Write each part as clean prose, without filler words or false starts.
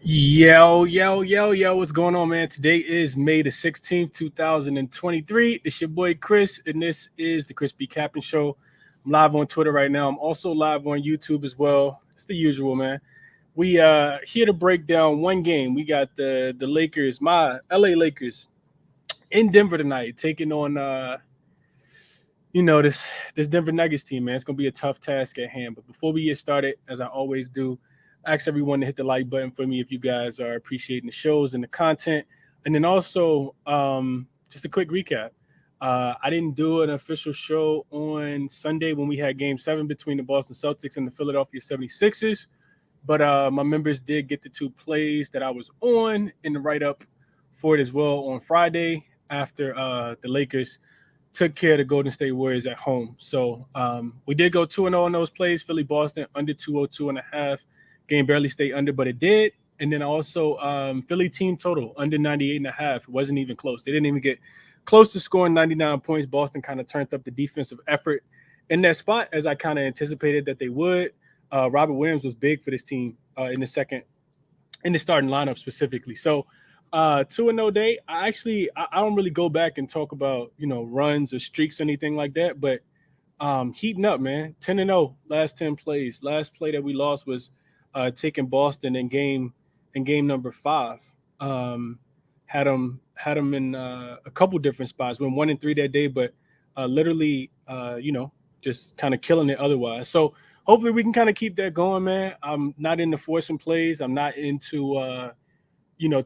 Yo, what's going on, man? Today is May the 16th, 2023. It's your boy Chris, and this is the ChrisBeCappinn Show. I'm live on Twitter right now. I'm also live on YouTube as well. It's the usual, man. We here to break down one game. We got the Lakers, my LA Lakers, in Denver tonight, taking on this Denver Nuggets team, man. It's gonna be a tough task at hand. But before we get started, as I always do, I ask everyone to hit the like button for me if you guys are appreciating the shows and the content. And then also, just a quick recap. I didn't do an official show on Sunday when we had Game 7 between the Boston Celtics and the Philadelphia 76ers. But my members did get the two plays that I was on in the write-up for it as well on Friday after the Lakers took care of the Golden State Warriors at home. So we did go 2-0 on those plays. Philly, Boston, under 202.5. Game barely stayed under, but it did. And then also Philly team total, under 98.5. It wasn't even close. They didn't even get close to scoring 99 points. Boston kind of turned up the defensive effort in that spot, as I kind of anticipated that they would. Robert Williams was big for this team in the starting lineup specifically. So 2-0 day. I don't really go back and talk about, runs or streaks or anything like that, but heating up, man. 10-0 last 10 plays. Last play that we lost was taking Boston in game number 5. Had them in a couple different spots. Went 1-3 that day, but literally, just kind of killing it otherwise. So hopefully we can kind of keep that going, man. I'm not into forcing plays. I'm not into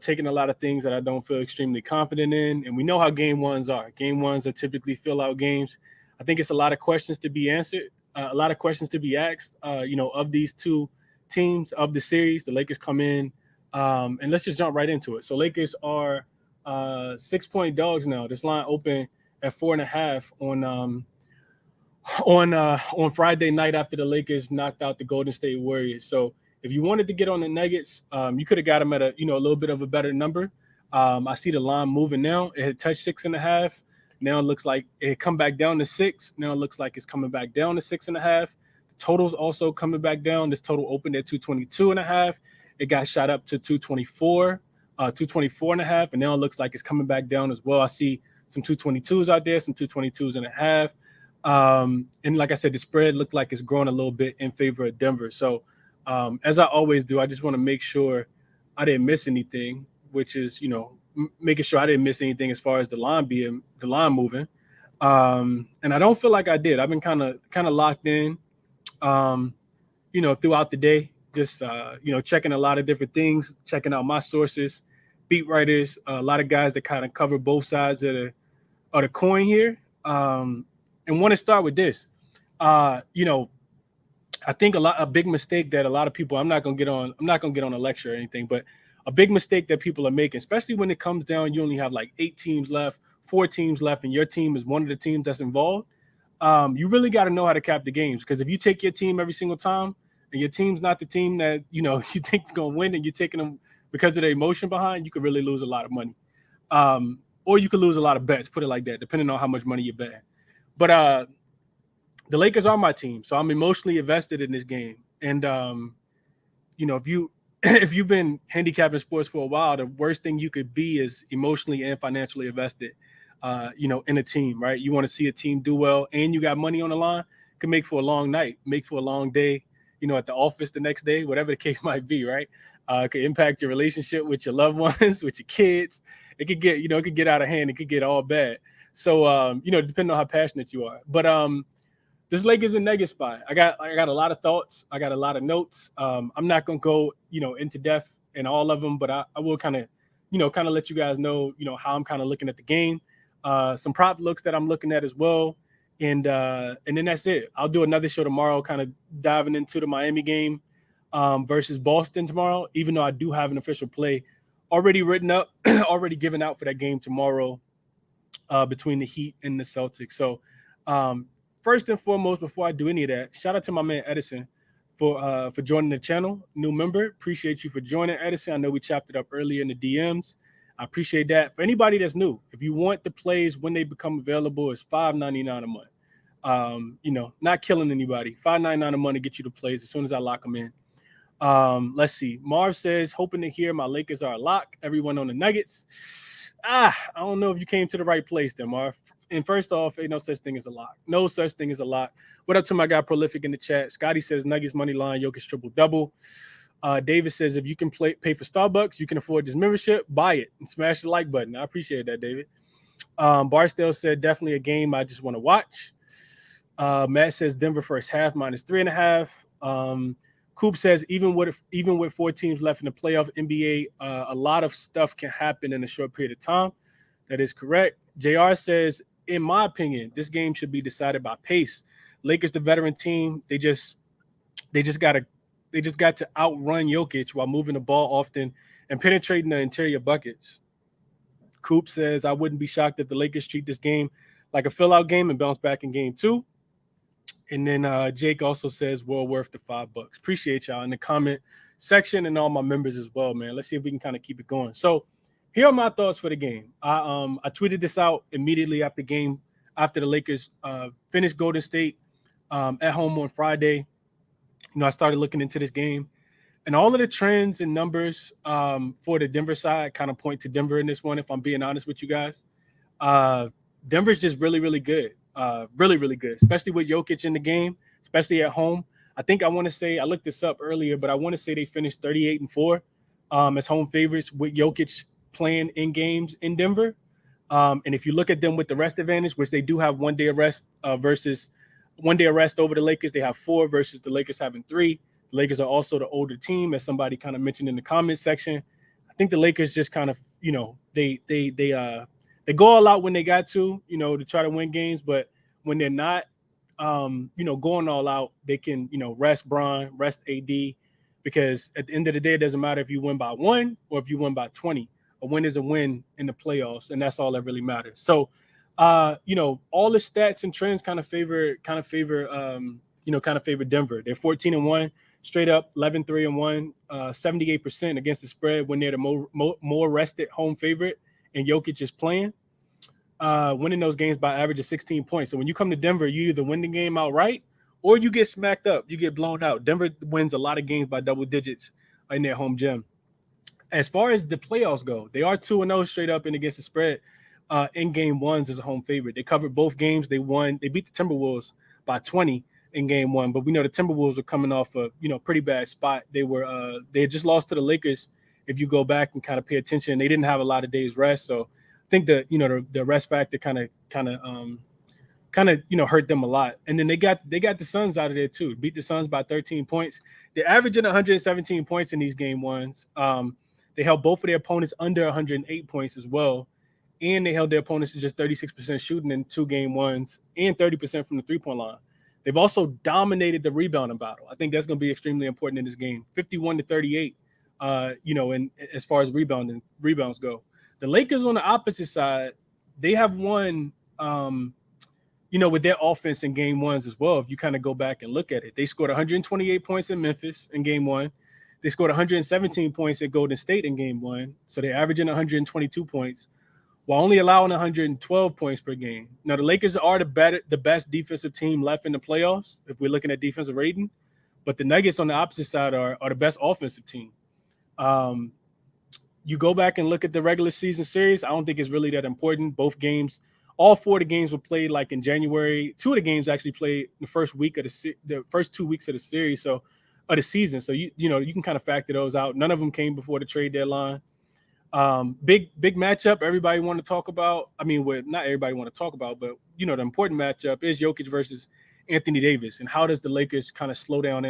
taking a lot of things that I don't feel extremely confident in. And we know how game ones are. Game ones are typically fill-out games. I think it's a lot of questions to be answered, a lot of questions to be asked, of these two teams of the series. The Lakers come in, and let's just jump right into it. So Lakers are 6-point dogs now. This line opened at 4.5 on Friday night after the Lakers knocked out the Golden State Warriors. So if you wanted to get on the Nuggets, you could have got them at a little bit of a better number. I see the line moving now. It had touched 6.5. Now it looks like it come back down to 6. Now it looks like it's coming back down to 6.5. The total's also coming back down. This total opened at 222.5. It got shot up to 224.5, and now it looks like it's coming back down as well. I see some 222s out there, some 222.5. And like I said, the spread looked like it's growing a little bit in favor of Denver. So as I always do, I just want to make sure I didn't miss anything, which is, making sure I didn't miss anything as far as the line moving. And I don't feel like I did. I've been kind of locked in, throughout the day, just, checking a lot of different things, checking out my sources, beat writers, a lot of guys that kind of cover both sides of the coin here. And want to start with this. I think a big mistake that a lot of people, I'm not gonna get on a lecture or anything, but a big mistake that people are making, especially when it comes down, you only have like 8 teams left, 4 teams left, and your team is one of the teams that's involved. You really got to know how to cap the games, because if you take your team every single time and your team's not the team that you think is gonna win, and you're taking them because of the emotion behind, you could really lose a lot of money, or you could lose a lot of bets. Put it like that, depending on how much money you bet. But the Lakers are my team, so I'm emotionally invested in this game. And if you've been handicapping sports for a while, the worst thing you could be is emotionally and financially invested, in a team, right? You want to see a team do well, and you got money on the line. Can make for a long night, make for a long day, at the office the next day, whatever the case might be, right? It could impact your relationship with your loved ones, with your kids. It could get out of hand. It could get all bad. So, depending on how passionate you are. But this Lakers and Nuggets spot, I got a lot of thoughts. I got a lot of notes. I'm not going to go, into depth in all of them, but I will kind of let you guys know, how I'm kind of looking at the game. Some prop looks that I'm looking at as well. And then that's it. I'll do another show tomorrow, kind of diving into the Miami game versus Boston tomorrow, even though I do have an official play already written up, already given out for that game tomorrow. Between the Heat and the Celtics. So first and foremost, before I do any of that, shout out to my man Edison for joining the channel. New member. Appreciate you for joining, Edison. I know we chopped it up earlier in the DMs. I appreciate that. For anybody that's new, if you want the plays when they become available, it's $5.99 a month. Not killing anybody. $5.99 a month to get you the plays as soon as I lock them in. Let's see. Marv says, hoping to hear my Lakers are a lock. Everyone on the Nuggets. I don't know if you came to the right place there, Marv. And first off, ain't no such thing as a lock. No such thing as a lock. What up to my guy Prolific in the chat? Scotty says Nuggets money line, Jokic triple double. David says if you can pay for Starbucks, you can afford this membership, buy it and smash the like button. I appreciate that, David. Barstow said definitely a game I just want to watch. Matt says Denver first half -3.5. Coop says even with 4 teams left in the playoff NBA, a lot of stuff can happen in a short period of time. That is correct. JR says, in my opinion, this game should be decided by pace. Lakers, the veteran team, they just got to outrun Jokic while moving the ball often and penetrating the interior buckets. Coop says, I wouldn't be shocked if the Lakers treat this game like a fill-out game and bounce back in game 2. And then Jake also says, well worth the $5. Appreciate y'all in the comment section and all my members as well, man. Let's see if we can kind of keep it going. So here are my thoughts for the game. I tweeted this out immediately after the Lakers finished Golden State at home on Friday. I started looking into this game. And all of the trends and numbers for the Denver side kind of point to Denver in this one, if I'm being honest with you guys. Denver's just really, really good. Really, really good, especially with Jokic in the game, especially at home. I think I want to say, I looked this up earlier, but I want to say they finished 38-4 as home favorites with Jokic playing in games in Denver. And if you look at them with the rest advantage, which they do have 1 day of rest versus 1 day of rest over the Lakers, they have 4 versus the Lakers having 3. The Lakers are also the older team, as somebody kind of mentioned in the comments section. I think the Lakers just kind of, they go all out when they got to try to win games, but when they're not, going all out, they can, rest Bron, rest AD, because at the end of the day, it doesn't matter if you win by 1 or if you win by 20. A win is a win in the playoffs, and that's all that really matters. So, all the stats and trends kind of favor Denver. They're 14-1 straight up, 11-3-1, 78% against the spread when they're the more rested home favorite and Jokic is playing. Winning those games by average of 16 points. So when you come to Denver, you either win the game outright or you get smacked up. You get blown out. Denver wins a lot of games by double digits in their home gym. As far as the playoffs go, they are 2-0 straight up and against the spread in game 1s as a home favorite. They covered both games. They won. They beat the Timberwolves by 20 in game 1. But we know the Timberwolves were coming off a pretty bad spot. They had just lost to the Lakers. If you go back and kind of pay attention, they didn't have a lot of days rest. So I think the rest factor kind of hurt them a lot. And then they got the Suns out of there too. Beat the Suns by 13 points. They're averaging 117 points in these game 1s. They held both of their opponents under 108 points as well. And they held their opponents to just 36% shooting in 2 game 1s and 30% from the 3-point line. They've also dominated the rebounding battle. I think that's going to be extremely important in this game. 51-38, and as far as rebounds go. The Lakers on the opposite side, they have won, with their offense in game 1s as well. If you kind of go back and look at it, they scored 128 points in Memphis in game 1. They scored 117 points at Golden State in game 1. So they're averaging 122 points while only allowing 112 points per game. Now, the Lakers are the best defensive team left in the playoffs, if we're looking at defensive rating. But the Nuggets on the opposite side are the best offensive team. You go back and look at the regular season series, I don't think it's really that important. Both games, all 4 of the games were played like in January. 2 of the games actually played the first 2 weeks of the series, of the season. So you can kind of factor those out. None of them came before the trade deadline. Big matchup everybody want to talk about. I mean, not everybody want to talk about, but the important matchup is Jokic versus Anthony Davis. And how does the Lakers kind of slow down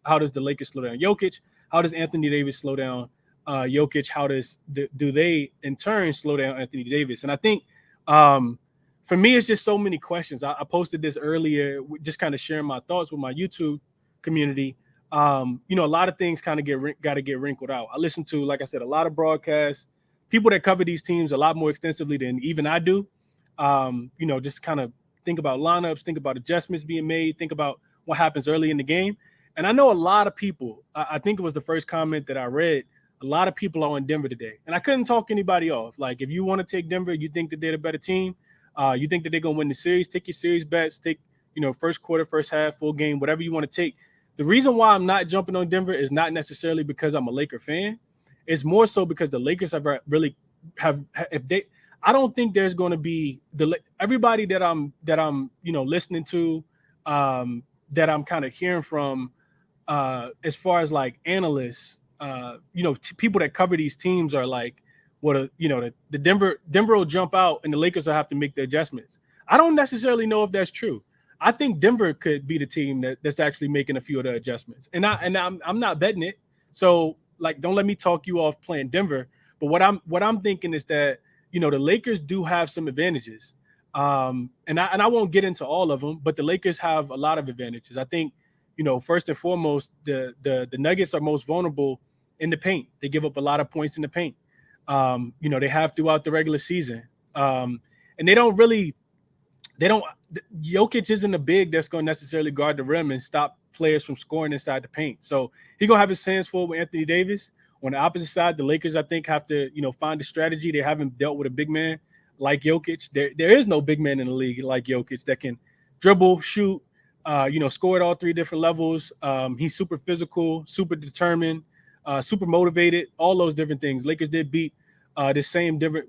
how does the Lakers slow down Jokic? How does Anthony Davis slow down Jokic? How do they in turn slow down Anthony Davis? And I think for me, it's just so many questions. I posted this earlier, just kind of sharing my thoughts with my YouTube community. A lot of things kind of got to get wrinkled out. I listen to, like I said, a lot of broadcasts, people that cover these teams a lot more extensively than even I do. Just kind of think about lineups, think about adjustments being made, think about what happens early in the game. And I know a lot of people, I think it was the first comment that I read, a lot of people are on Denver today. And I couldn't talk anybody off. Like, if you want to take Denver, you think that they're the better team, you think that they're going to win the series, take your series bets, take, first quarter, first half, full game, whatever you want to take. The reason why I'm not jumping on Denver is not necessarily because I'm a Laker fan. It's more so because the Lakers have really have if they. I don't think there's going to be everybody that I'm listening to, that I'm kind of hearing from, as far as like analysts, people that cover these teams are like, the Denver will jump out and the Lakers will have to make the adjustments. I don't necessarily know if that's true. I think Denver could be the team that's actually making a few of the adjustments, and I'm not betting it. So like, don't let me talk you off playing Denver. But what I'm thinking is that the Lakers do have some advantages, and I won't get into all of them, but the Lakers have a lot of advantages. I think first and foremost, the Nuggets are most vulnerable in the paint. They give up a lot of points in the paint. They have throughout the regular season, and they don't. Jokic isn't a big that's going to necessarily guard the rim and stop players from scoring inside the paint. So he's going to have his hands full with Anthony Davis. On the opposite side, the Lakers, I think, have to, find a strategy. They haven't dealt with a big man like Jokic. There is no big man in the league like Jokic that can dribble, shoot, score at all three different levels. He's super physical, super determined, super motivated, all those different things. Lakers did beat not the same Denver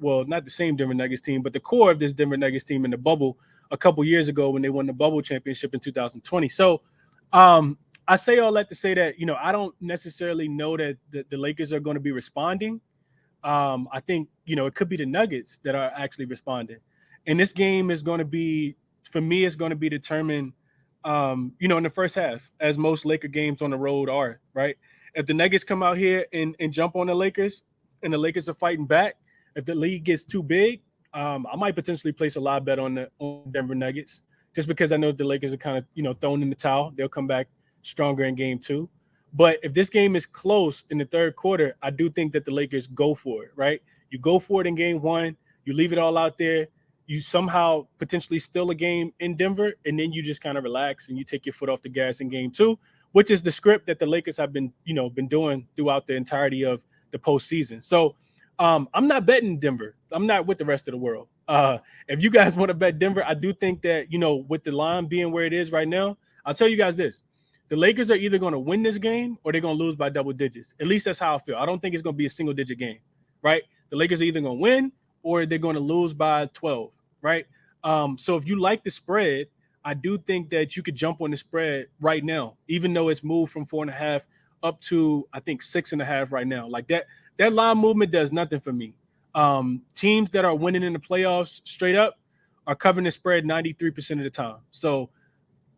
Nuggets team, but the core of this Denver Nuggets team in the bubble a couple years ago when they won the bubble championship in 2020. So I say all that to say that, I don't necessarily know that the Lakers are going to be responding. I think, it could be the Nuggets that are actually responding. And this game is going to be, for me, it's going to be determined, in the first half, as most Laker games on the road are, right? If the Nuggets come out here and jump on the Lakers and the Lakers are fighting back, if the lead gets too big, I might potentially place a live bet on Denver Nuggets, just because I know the Lakers are kind of, thrown in the towel. They'll come back stronger in game 2. But if this game is close in the third quarter, I do think that the Lakers go for it, right? You go for it in game 1, you leave it all out there, you somehow potentially steal a game in Denver, and then you just kind of relax and you take your foot off the gas in game 2, which is the script that the Lakers have been doing throughout the entirety of the postseason. So I'm not betting Denver. I'm not with the rest of the world. If you guys want to bet Denver, I do think that, with the line being where it is right now, I'll tell you guys this. The Lakers are either going to win this game or they're going to lose by double digits. At least that's how I feel. I don't think it's going to be a single-digit game, right? The Lakers are either going to win or they're going to lose by 12, right? So if you like the spread, I do think that you could jump on the spread right now, even though it's moved from 4.5 up to, I think, 6.5 right now. Like that line movement does nothing for me. Teams that are winning in the playoffs straight up are covering the spread 93% of the time. So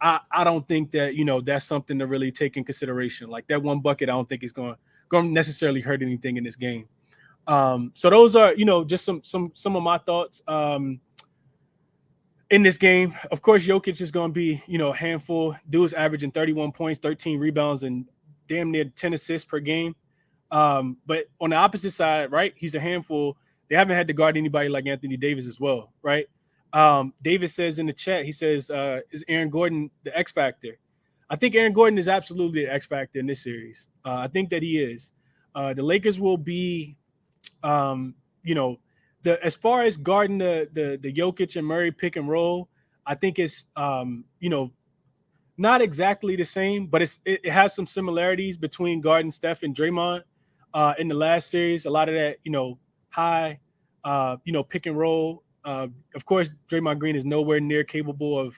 I don't think that, that's something to really take in consideration. Like that one bucket, I don't think is going to necessarily hurt anything in this game. So those are, just some of my thoughts in this game. Of course, Jokic is going to be, a handful. Dude's averaging 31 points, 13 rebounds, and damn near 10 assists per game. But on the opposite side, right, he's a handful. They haven't had to guard anybody like Anthony Davis as well, right? David says in the chat, he says, is Aaron Gordon the X factor? I think Aaron Gordon is absolutely the X factor in this series. I think that he is. The Lakers will be, as far as guarding the Jokic and Murray pick and roll, I think it's, not exactly the same, but it has some similarities between guarding Steph and Draymond in the last series. A lot of that, high, pick and roll. Of course, Draymond Green is nowhere near capable of,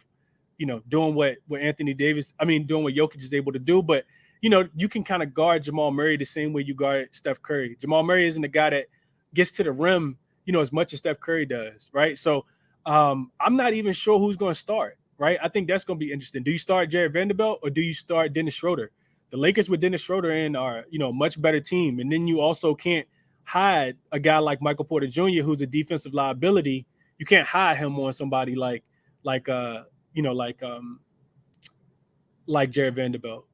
doing what Jokic is able to do. But, you can kind of guard Jamal Murray the same way you guard Steph Curry. Jamal Murray isn't a guy that gets to the rim, as much as Steph Curry does, right? So I'm not even sure who's going to start, right? I think that's going to be interesting. Do you start Jared Vanderbilt or do you start Dennis Schroeder? The Lakers with Dennis Schroeder in are, a much better team. And then you also can't hide a guy like Michael Porter Jr., who's a defensive liability. You can't hide him on somebody like Jared Vanderbilt.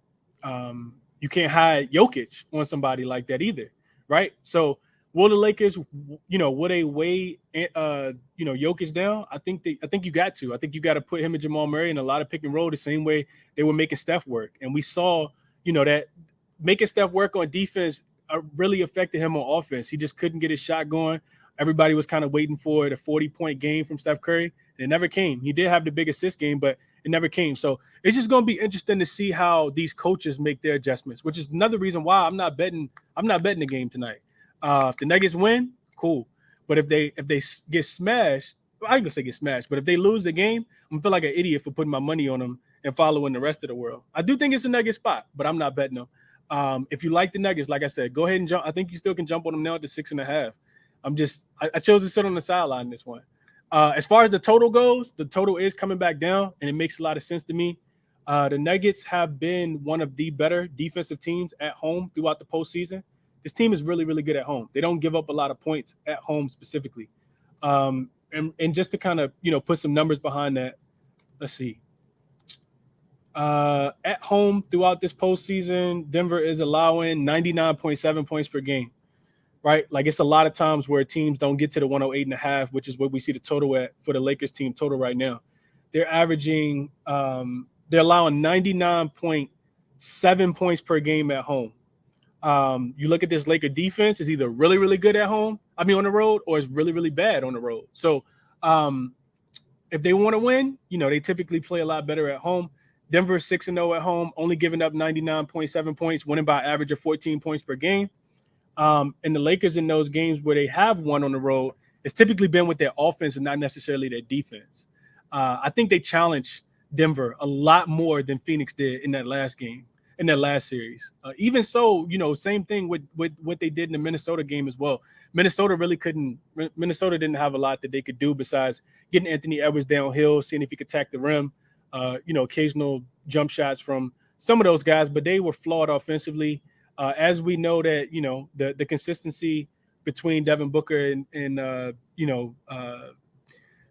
You can't hide Jokic on somebody like that either, right? So will the Lakers, will they weigh, Jokic down? I think you got to. I think you got to put him and Jamal Murray in a lot of pick and roll the same way they were making Steph work. And we saw, that making Steph work on defense really affected him on offense. He just couldn't get his shot going. Everybody was kind of waiting for the 40-point game from Steph Curry. And it never came. He did have the big assist game, but It never came. So it's just going to be interesting to see how these coaches make their adjustments, which is another reason why I'm not betting the game tonight. If the Nuggets win, cool. But if they get smashed, well, I ain't gonna say get smashed, but if they lose the game, I'm gonna feel like an idiot for putting my money on them and following the rest of the world. I do think it's a Nugget spot, but I'm not betting them. If you like the Nuggets, like I said, go ahead and jump. I think you still can jump on them now at the 6.5. I chose to sit on the sideline in this one. As far as the total goes, the total is coming back down, and it makes a lot of sense to me. The Nuggets have been one of the better defensive teams at home throughout the postseason. This team is really, really good at home. They don't give up a lot of points at home specifically. And just to kind of, put some numbers behind that, let's see. At home throughout this postseason, Denver is allowing 99.7 points per game, right? Like, it's a lot of times where teams don't get to the 108.5, which is what we see the total at for the Lakers team total right now. They're averaging, they're allowing 99.7 points per game at home. You look at this Laker defense, is either really, really good at home, on the road, or it's really, really bad on the road. So if they want to win, they typically play a lot better at home. Denver 6-0 at home, only giving up 99.7 points, winning by average of 14 points per game. And the Lakers in those games where they have won on the road, it's typically been with their offense and not necessarily their defense. I think they challenged Denver a lot more than Phoenix did in that last game, in that last series. Even so, same thing with what they did in the Minnesota game as well. Minnesota didn't have a lot that they could do besides getting Anthony Edwards downhill, seeing if he could attack the rim. Occasional jump shots from some of those guys, but they were flawed offensively. As we know that, the consistency between Devin Booker and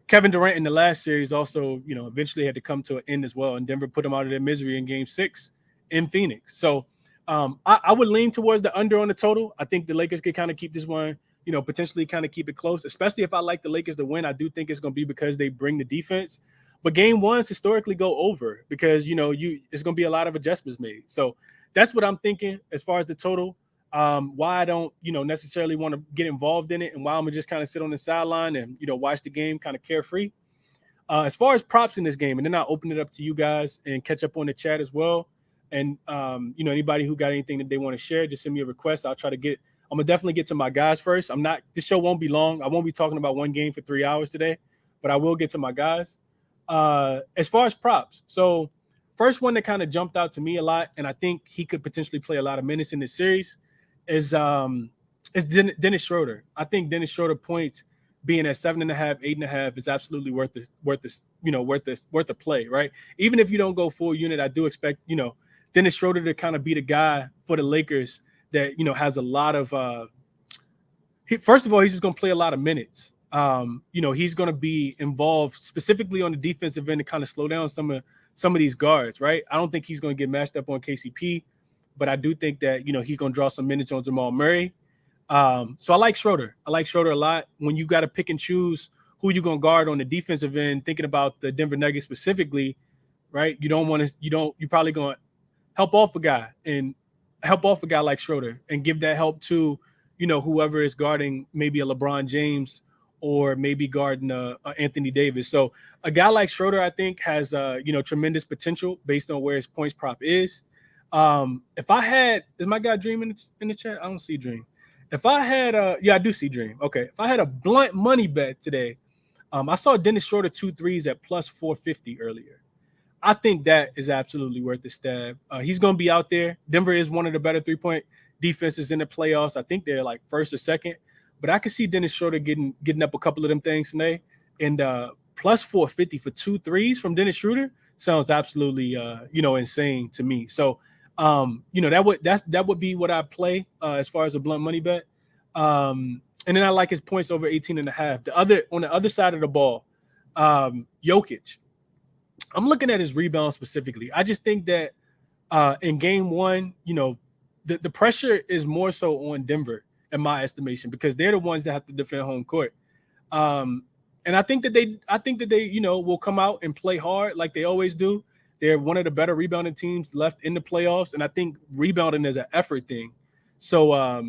Kevin Durant in the last series also, eventually had to come to an end as well. And Denver put them out of their misery in Game 6 in Phoenix. So I would lean towards the under on the total. I think the Lakers could kind of keep this one, potentially kind of keep it close, especially if I like the Lakers to win. I do think it's going to be because they bring the defense. But game ones historically go over because, it's going to be a lot of adjustments made. So that's what I'm thinking as far as the total. Why I don't, necessarily want to get involved in it, and why I'm going to just kind of sit on the sideline and, watch the game kind of carefree. As far as props in this game, and then I'll open it up to you guys and catch up on the chat as well. And, anybody who got anything that they want to share, just send me a request. I'm going to definitely get to my guys first. This show won't be long. I won't be talking about one game for 3 hours today, but I will get to my guys. As far as props, so first one that kind of jumped out to me a lot, and I think he could potentially play a lot of minutes in this series, is Dennis Schroeder. I think Dennis Schroeder points being at 7.5, 8.5 is absolutely worth the play, right? Even if you don't go full unit, I do expect Dennis Schroeder to kind of be the guy for the Lakers that has a lot of. First of all, he's just going to play a lot of minutes. He's going to be involved specifically on the defensive end to kind of slow down some of these guards, right? I don't think he's going to get matched up on KCP, but I do think that, he's going to draw some minutes on Jamal Murray. So I like Schroeder. I like Schroeder a lot. When you got to pick and choose who you're going to guard on the defensive end, thinking about the Denver Nuggets specifically, right? You're probably going to help off a guy like Schroeder and give that help to, whoever is guarding maybe a LeBron James or maybe guarding Anthony Davis. So a guy like Schroeder, I think, has tremendous potential based on where his points prop is. If I had, is my guy Dream in the chat? I don't see Dream. If I had I do see Dream. Okay. If I had a blunt money bet today, I saw Dennis Schroeder 2 threes at plus 450 earlier. I think that is absolutely worth the stab. He's going to be out there. Denver is one of the better 3-point defenses in the playoffs. I think they're like first or second. But I could see Dennis Schroeder getting up a couple of them things today. And plus 450 for 2 threes from Dennis Schroeder sounds absolutely insane to me. So that would be what I play as far as a blunt money bet. And then I like his points over 18.5. On the other side of the ball, Jokic. I'm looking at his rebound specifically. I just think that in game one, the pressure is more so on Denver in my estimation, because they're the ones that have to defend home court. And I think that they will come out and play hard like they always do. They're one of the better rebounding teams left in the playoffs, and I think rebounding is an effort thing. So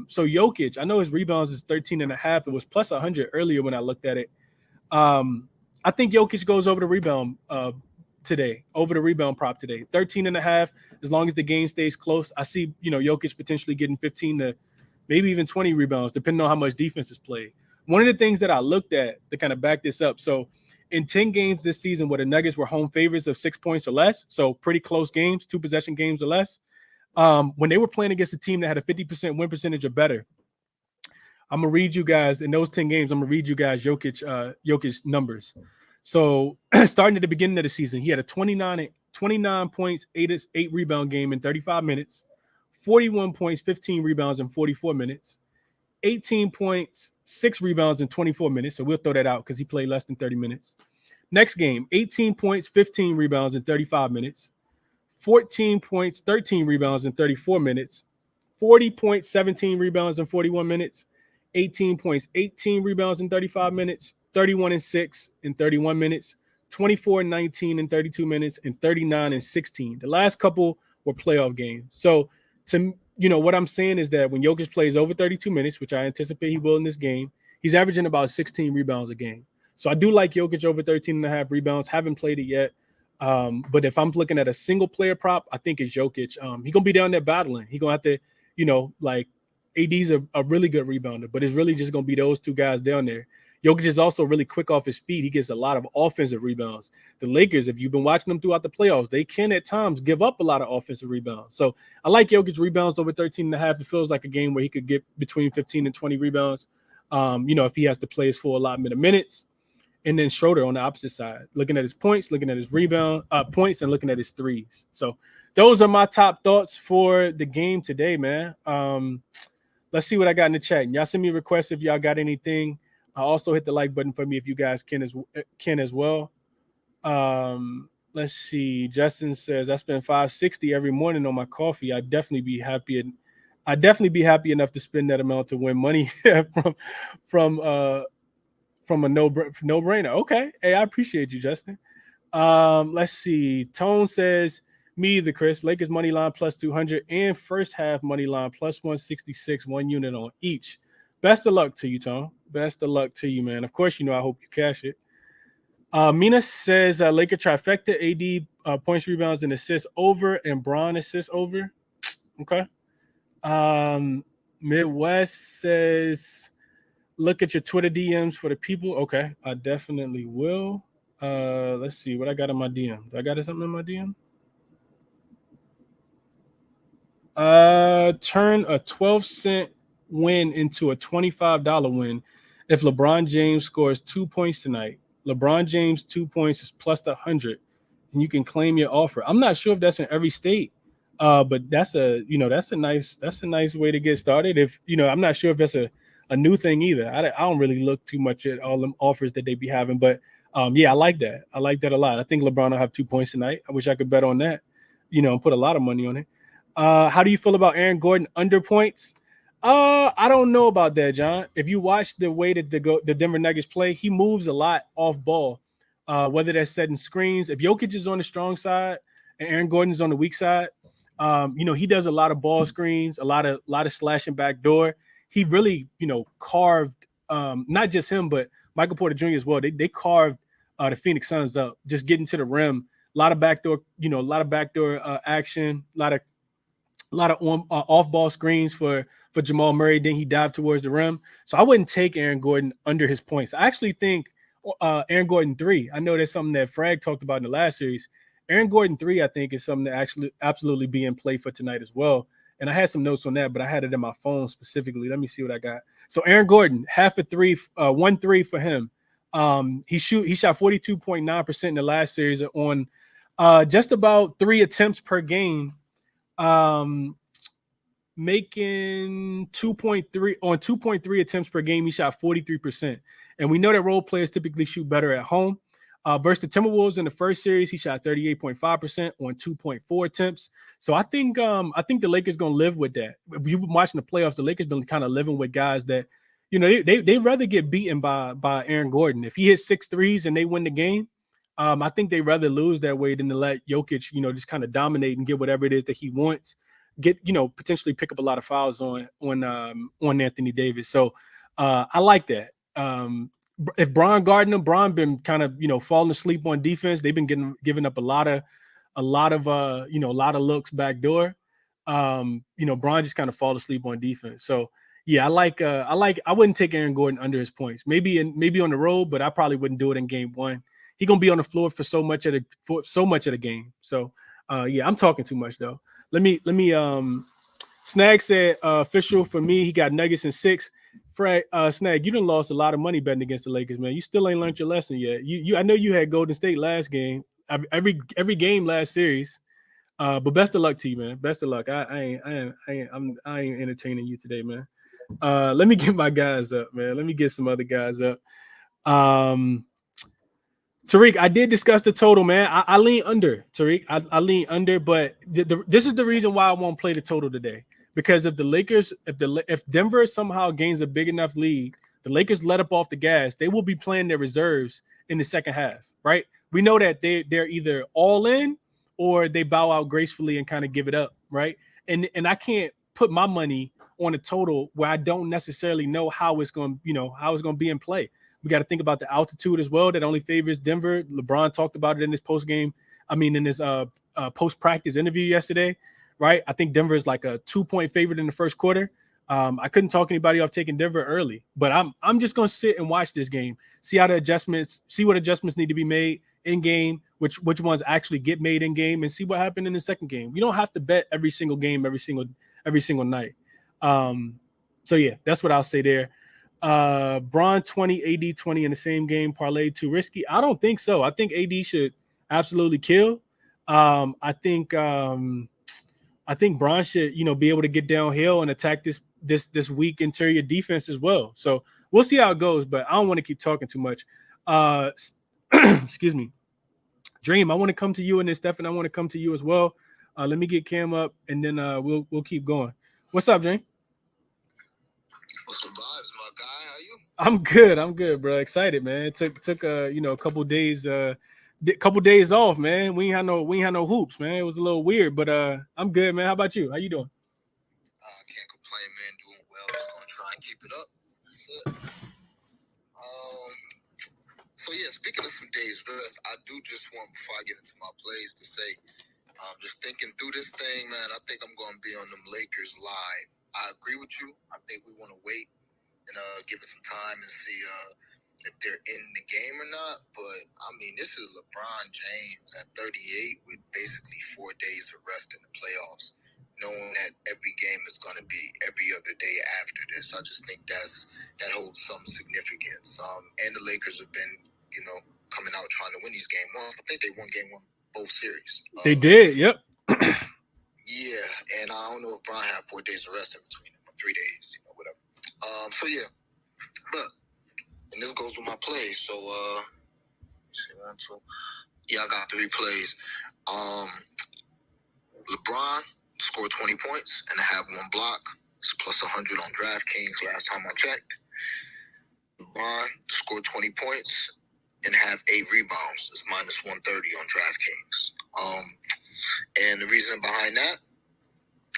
Jokic, I know his rebounds is 13.5. It was plus 100 earlier when I looked at it. I think Jokic goes over the rebound today, over the rebound prop today. 13.5, as long as the game stays close. I see, Jokic potentially getting 15 to maybe even 20 rebounds, depending on how much defense is played. One of the things that I looked at to kind of back this up, so in 10 games this season where the Nuggets were home favorites of 6 points or less, so pretty close games, 2-possession games or less, when they were playing against a team that had a 50% win percentage or better, I'm going to read you guys, in those 10 games, I'm going to read you guys Jokic numbers. So starting at the beginning of the season, he had a 29 points, 8 rebound game in 35 minutes, 41 points, 15 rebounds in 44 minutes, 18 points, 6 rebounds in 24 minutes. So we'll throw that out because he played less than 30 minutes. Next game, 18 points, 15 rebounds in 35 minutes, 14 points, 13 rebounds in 34 minutes, 40 points, 17 rebounds in 41 minutes, 18 points, 18 rebounds in 35 minutes, 31-6 in 31 minutes, 24-19 in 32 minutes, and 39-16. The last couple were playoff games. So, what I'm saying is that when Jokic plays over 32 minutes, which I anticipate he will in this game, he's averaging about 16 rebounds a game. So I do like Jokic over 13.5 rebounds. Haven't played it yet. But if I'm looking at a single player prop, I think it's Jokic. He's going to be down there battling. He's going to have to, AD's a really good rebounder, but it's really just going to be those two guys down there. Jokic is also really quick off his feet. He gets a lot of offensive rebounds. The Lakers, if you've been watching them throughout the playoffs, they can at times give up a lot of offensive rebounds. So I like Jokic rebounds over 13.5. It feels like a game where he could get between 15 and 20 rebounds, if he has to play his full allotment of minutes. And then Schroeder on the opposite side, looking at his points, looking at his points, and looking at his threes. So those are my top thoughts for the game today, man. Let's see what I got in the chat. Y'all send me requests if y'all got anything. Also hit the like button for me if you guys can as well. Let's see. Justin says I spend $5.60 every morning on my coffee. I'd definitely be happy enough to spend that amount to win money from a no-brainer. Okay. Hey, I appreciate you, Justin. Let's see. Tone says, me either, Chris. Lakers money line plus 200 and first half money line plus 166, 1 unit on each. Best of luck to you, Tone. Best of luck to you, man. Of course, I hope you cash it. Mina says Laker trifecta, AD points, rebounds, and assists over, and Bron assists over. Okay. Midwest says, look at your Twitter DMs for the people. Okay, I definitely will. Let's see what I got in my DM. Do I got something in my DM? Turn a 12-cent win into a $25 win if LeBron James scores 2 points tonight. LeBron James 2 points is plus 100, and you can claim your offer. I'm not sure if that's in every state, but that's a nice way to get started. If I'm not sure if that's a new thing either. I don't really look too much at all them offers that they be having, but yeah, I like that. I like that a lot. I think LeBron will have 2 points tonight. I wish I could bet on that, and put a lot of money on it. How do you feel about Aaron Gordon under points? I don't know about that, John. If you watch the way that the Denver Nuggets play, he moves a lot off ball, whether that's setting screens. If Jokic is on the strong side and Aaron Gordon is on the weak side, he does a lot of ball screens, a lot of slashing back door. He really, carved not just him, but Michael Porter Jr. as well. They carved the Phoenix Suns up, just getting to the rim. A lot of backdoor action, a lot of off-ball screens for Jamal Murray. Then he dived towards the rim. So I wouldn't take Aaron Gordon under his points. I actually think Aaron Gordon 3. I know that's something that Frag talked about in the last series. Aaron Gordon 3, I think, is something that absolutely be in play for tonight as well. And I had some notes on that, but I had it in my phone specifically. Let me see what I got. So Aaron Gordon, 1-3 for him. He shot 42.9% in the last series on just about 3 attempts per game. Making 2.3 attempts per game. He shot 43%. And we know that role players typically shoot better at home. Versus the Timberwolves in the first series, he shot 38.5% on 2.4 attempts. So I think the Lakers going to live with that. If you've been watching the playoffs, the Lakers been kind of living with guys that, they'd rather get beaten by Aaron Gordon. If he hits 6 threes and they win the game, I think they'd rather lose that way than to let Jokic, just kind of dominate and get whatever it is that he wants. Get, potentially pick up a lot of fouls on Anthony Davis. So I like that. if Bron guarding them, Bron been kind of falling asleep on defense. They've been giving up a lot of a lot of looks back door. Bron just kind of fall asleep on defense. So yeah, I wouldn't take Aaron Gordon under his points. Maybe on the road, but I probably wouldn't do it in game one. He gonna be on the floor for so much of the game. So yeah, I'm talking too much though. Let me Snag said official for me, he got Nuggets in 6. Fred, Snag, you done lost a lot of money betting against the Lakers, man. You still ain't learned your lesson yet. You I know you had Golden State last game, every game last series. But best of luck to you, man. Best of luck. I ain't entertaining you today, man. Let me get my guys up, man. Let me get some other guys up. Tariq, I did discuss the total, man. I lean under, Tariq. I lean under, but this is the reason why I won't play the total today. Because if the Lakers, if Denver somehow gains a big enough lead, the Lakers let up off the gas, they will be playing their reserves in the second half, right? We know that they're either all in or they bow out gracefully and kind of give it up, right? And I can't put my money on a total where I don't necessarily know how it's going to be in play. We got to think about the altitude as well. That only favors Denver. LeBron talked about it in his in his post practice interview yesterday, right? I think Denver is like a 2-point favorite in the first quarter. I couldn't talk anybody off taking Denver early, but I'm just gonna sit and watch this game, see what adjustments need to be made in game, which ones actually get made in game, and see what happened in the second game. We don't have to bet every single game every single night. So yeah, that's what I'll say there. Bron 20, AD 20 in the same game, parlay too risky. I don't think so. I think AD should absolutely kill. I think Bron should, be able to get downhill and attack this weak interior defense as well. So we'll see how it goes, but I don't want to keep talking too much. Excuse me. Dream, I want to come to you, and then Stefan, I want to come to you as well. Let me get Cam up, and then we'll keep going. What's up, Dream? What's the vibes, my guy? How you? I'm good, bro. Excited, man. It took a couple days off, man. We ain't had no hoops, man. It was a little weird, but I'm good, man. How about you? How you doing? I can't complain, man. Doing well. Just gonna try and keep it up. That's it. So yeah, speaking of some days rest, I do just want, before I get into my plays, to say, just thinking through this thing, man. I think I'm gonna be on them Lakers live. I agree with you. I think we want to wait and give it some time and see if they're in the game or not. But I mean, this is LeBron James at 38 with basically 4 days of rest in the playoffs, knowing that every game is going to be every other day after this. I just think that holds some significance. And the Lakers have been, coming out trying to win these game ones. I think they won game one both series. They did, yep. Yeah, and I don't know if Bron had 4 days of rest in between them, or 3 days, whatever. So yeah, look, and this goes with my plays. So I got 3 plays. LeBron scored 20 points and have 1 block. It's plus 100 on DraftKings last time I checked. LeBron scored 20 points and have 8 rebounds. It's minus 130 on DraftKings. And the reason behind that,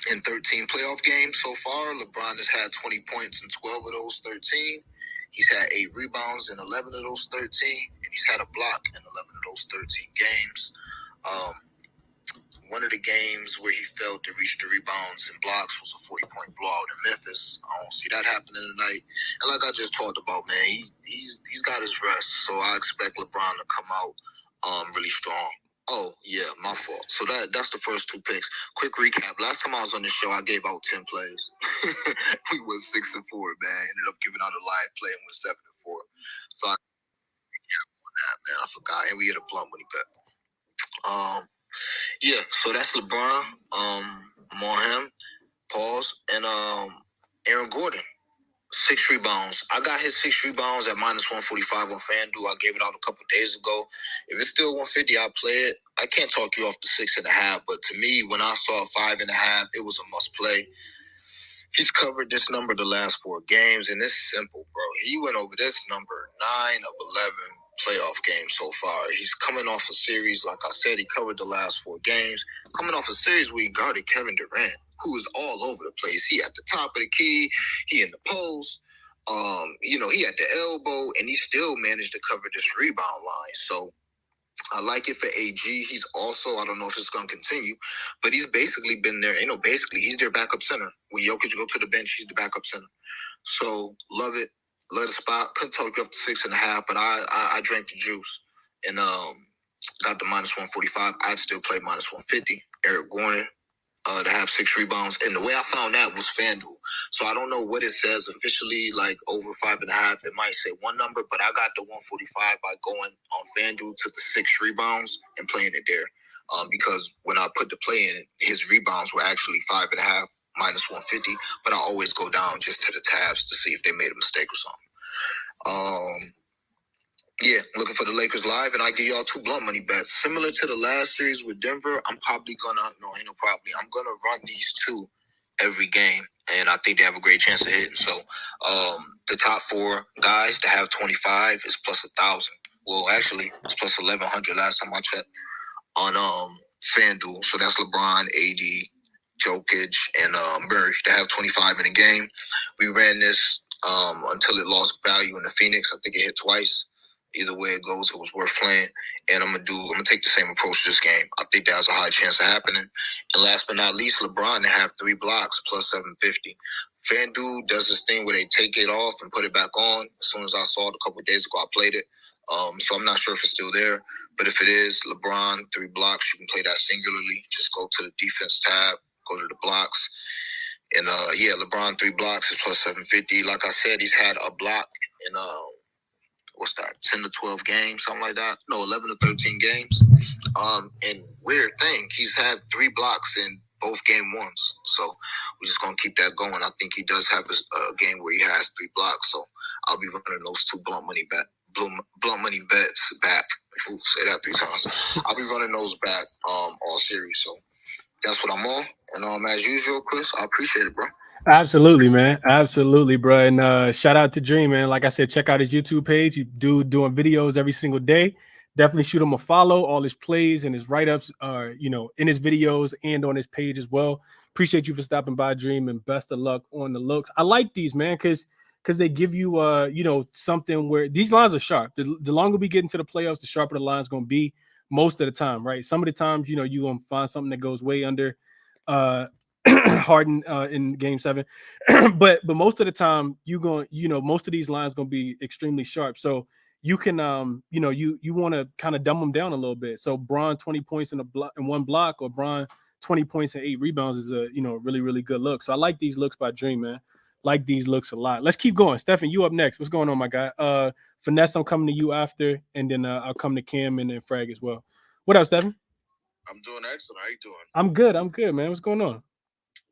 in 13 playoff games so far, LeBron has had 20 points in 12 of those 13. He's had 8 rebounds in 11 of those 13, and he's had a block in 11 of those 13 games. One of the games where he failed to reach the rebounds and blocks was a 40-point blowout in Memphis. I don't see that happening tonight. And like I just talked about, man, he's got his rest, so I expect LeBron to come out really strong. Oh, yeah, my fault. So that's the first 2 picks. Quick recap. Last time I was on the show, I gave out 10 plays. We went 6-4, man. Ended up giving out a live play and went 7-4. So I recap on that, man. I forgot. And we hit a blunt when he bet. Yeah, so that's LeBron. I'm on him. Pause. And Aaron Gordon. 6 rebounds. I got his 6 rebounds at minus 145 on FanDuel. I gave it out a couple days ago. If it's still 150, I'll play it. I can't talk you off the 6.5, but to me, when I saw 5.5, it was a must play. He's covered this number the last 4 games, and it's simple, bro. He went over this number 9 of 11 playoff games so far. He's coming off a series, like I said, he covered the last 4 games. Coming off a series where he guarded Kevin Durant, who is all over the place. He at the top of the key, he in the post. He had the elbow, and he still managed to cover this rebound line. So I like it for AG. He's also, I don't know if it's going to continue, but he's basically been there. He's their backup center. When Jokic go to the bench, he's the backup center. So love it. Love the spot. Couldn't talk you up to 6.5, but I drank the juice and got the -145. I'd still play -150. Eric Gordon to have 6 rebounds. And the way I found that was FanDuel. So I don't know what it says officially, like over 5.5. It might say one number, but I got the 145 by going on FanDuel to the 6 rebounds and playing it there. Because when I put the play in, his rebounds were actually 5.5 -150. But I always go down just to the tabs to see if they made a mistake or something. Yeah, looking for the Lakers live, and I give y'all 2 blunt money bets. Similar to the last series with Denver, I'm probably gonna, no, ain't no probably, I'm gonna run these 2 every game, and I think they have a great chance of hitting. So, the top 4 guys to have 25 is plus 1,000. Well, actually, it's plus 1,100 last time I checked on FanDuel. So that's LeBron, AD, Jokic, and Murray to have 25 in a game. We ran this until it lost value in the Phoenix. I think it hit twice. Either way it goes, it was worth playing. And I'm gonna take the same approach to this game. I think that has a high chance of happening. And last but not least, LeBron to have 3 blocks plus 750. FanDuel does this thing where they take it off and put it back on. As soon as I saw it a couple of days ago, I played it. So I'm not sure if it's still there. But if it is, LeBron, 3 blocks, you can play that singularly. Just go to the defense tab, go to the blocks. And LeBron 3 blocks is plus 750. Like I said, he's had a block in 10 to 12 games, something like that. No, 11 to 13 games. And weird thing, he's had 3 blocks in both game ones. So we're just gonna keep that going. I think he does have a game where he has 3 blocks. So I'll be running those 2 blunt money bets back. Ooh, say that 3 times. I'll be running those back all series. So that's what I'm on. And as usual, Chris, I appreciate it, bro. Absolutely, man. Absolutely, bro. And shout out to Dream, man. Like I said, check out his YouTube page. You doing videos every single day. Definitely shoot him a follow. All his plays and his write-ups are, in his videos and on his page as well. Appreciate you for stopping by, Dream, and best of luck on the looks. I like these, man, because they give you something where these lines are sharp. The longer we get into the playoffs, the sharper the line's gonna be most of the time, right? Some of the times, you're gonna find something that goes way under Harden in game 7. but most of the time most of these lines going to be extremely sharp. So you can you want to kind of dumb them down a little bit. So Bron 20 points in 1 block, or Bron 20 points and 8 rebounds is a really, really good look. So I like these looks by Dream, man. Like these looks a lot. Let's keep going. Stephen, you up next. What's going on, my guy? Finesse, I'm coming to you after, and then I'll come to Cam and then Frag as well. What up, Stephen? I'm doing excellent. How you doing? I'm good, man. What's going on?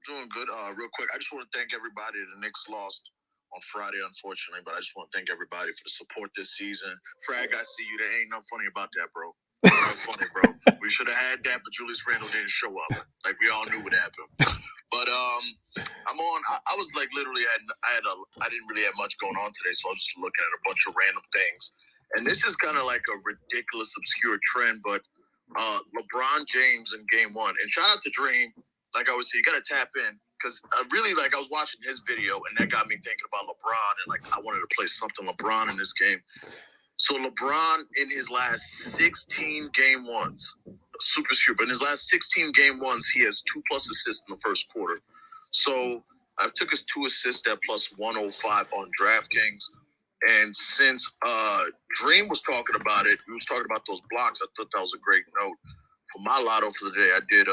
Doing good. Real quick, I just want to thank everybody. The Knicks lost on Friday, unfortunately, but I just want to thank everybody for the support this season. Frag, I see you. There ain't nothing funny about that, bro. Not funny, bro. We should have had that, but Julius Randle didn't show up. Like, we all knew what happened. But I'm on. I was like literally I didn't really have much going on today, so I was just looking at a bunch of random things. And this is kind of like a ridiculous, obscure trend, but LeBron James in game 1. And shout out to Dream. Like I was saying, you got to tap in, because I was watching his video, and that got me thinking about LeBron, and like I wanted to play something LeBron in this game. So LeBron in his last 16 game ones, super but in his last 16 game ones, he has 2+ assists in the first quarter. So I took his 2 assists at plus 105 on DraftKings. And since Dream was talking about it, he was talking about those blocks. I thought that was a great note. For my lotto for the day, I did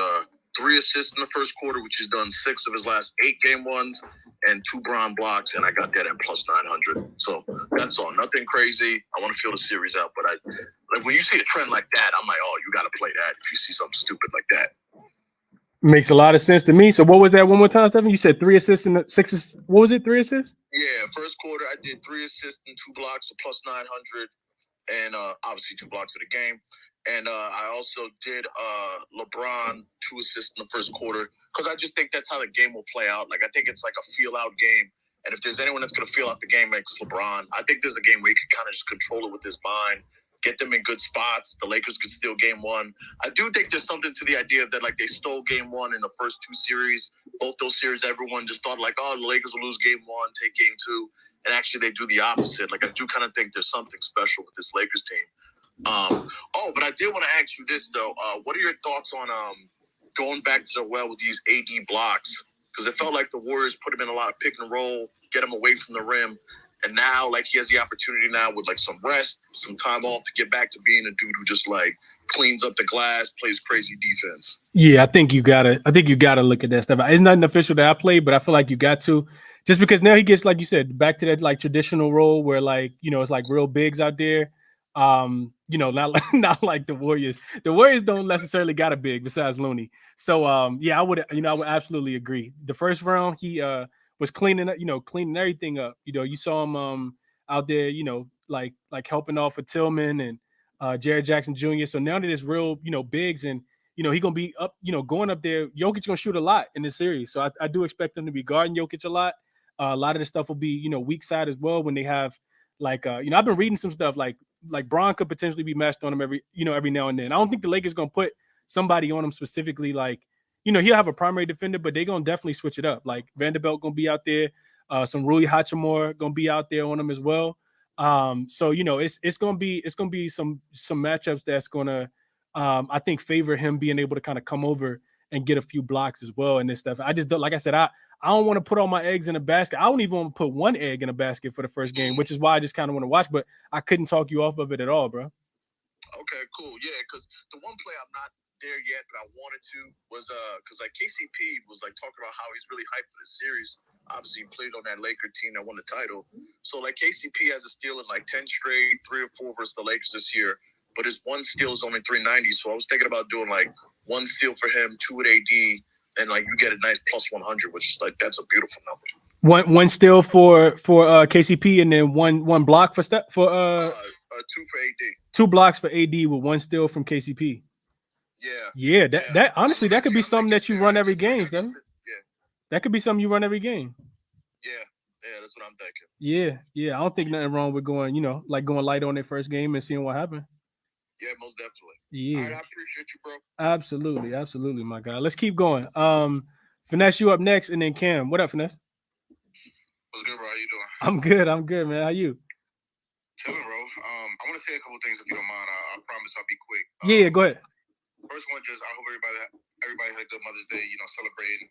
3 assists in the first quarter, which he's done 6 of his last 8 game ones, and 2 Bron blocks, and I got that at plus 900. So that's all. Nothing crazy. I want to feel the series out, but when you see a trend like that, I'm like, oh, you got to play that if you see something stupid like that. Makes a lot of sense to me. So what was that one more time, Stephen? You said 3 assists and 6. What was it? 3 assists? Yeah, first quarter I did 3 assists and 2 blocks of plus 900, and obviously 2 blocks of the game. And I also did LeBron 2 assists in the first quarter, because I just think that's how the game will play out. Like, I think it's like a feel-out game. And if there's anyone that's going to feel out the game, it's LeBron. I think there's a game where he can kind of just control it with his mind, get them in good spots. The Lakers could steal game 1. I do think there's something to the idea that, like, they stole game 1 in the first 2 series. Both those series, everyone just thought, like, oh, the Lakers will lose game 1, take game 2. and actually they do the opposite. Like, I do kind of think there's something special with this Lakers team. But I did want to ask you this, though. What are your thoughts on going back to the well with these AD blocks? Because it felt like the Warriors put him in a lot of pick and roll, get him away from the rim. And now, like, he has the opportunity now with, like, some rest, some time off to get back to being a dude who just, like, cleans up the glass, plays crazy defense. Yeah, I think you gotta look at that stuff. It's nothing official that I play, but I feel like you got to, just because now he gets, like you said, back to that like traditional role where, like, you know, it's like real bigs out there. You know, not like the Warriors. The Warriors don't necessarily got a big besides Looney. So yeah, I would absolutely agree. The first round, he was cleaning everything up. You know, you saw him out there, you know, like helping off with Tillman and Jared Jackson Jr. So now that it's real, you know, bigs, and you know, he gonna be up, you know, going up there. Jokic gonna shoot a lot in this series, so I do expect them to be guarding Jokic a lot. A lot of the stuff will be, you know, weak side as well when they have like, you know, I've been reading some stuff like Braun could potentially be matched on him every now and then. I don't think the Lakers gonna put somebody on him specifically, like, you know, he'll have a primary defender, but they're gonna definitely switch it up. Like Vanderbilt gonna be out there, some Rui Hachimura gonna be out there on him as well. So you know, it's gonna be some matchups that's gonna I think favor him being able to kind of come over and get a few blocks as well and this stuff. I just don't, like I said, I don't want to put all my eggs in a basket. I don't even want to put one egg in a basket for the first game, which is why I just kind of want to watch, but I couldn't talk you off of it at all, bro. Okay, cool. Yeah, because the one play I'm not there yet, but I wanted to was because like KCP was like talking about how he's really hyped for this series. Obviously, he played on that Laker team that won the title. So like KCP has a steal in like 10 straight, 3 or 4 versus the Lakers this year, but his one steal is only 390. So I was thinking about doing like one steal for him, 2 with AD, and like you get a nice plus 100, which is like that's a beautiful number. One steal for KCP, and then one block for 2 for AD. 2 blocks for AD with 1 steal from KCP. Yeah, that honestly, that could be something that you run every game, Stephen. Yeah. That could be something you run every game. Yeah, that's what I'm thinking. Yeah. I don't think nothing wrong with going, you know, like going light on their first game and seeing what happened. Yeah, most definitely. Yeah. All right, I appreciate you, bro. Absolutely, my guy. Let's keep going. Finesse, you up next, and then Cam. What up, Finesse? What's good, bro? How you doing? I'm good, man. How you? Chilling, bro. I want to say a couple things if you don't mind. I promise I'll be quick. Yeah, go ahead. First one, just I hope everybody had a good Mother's Day. You know, celebrating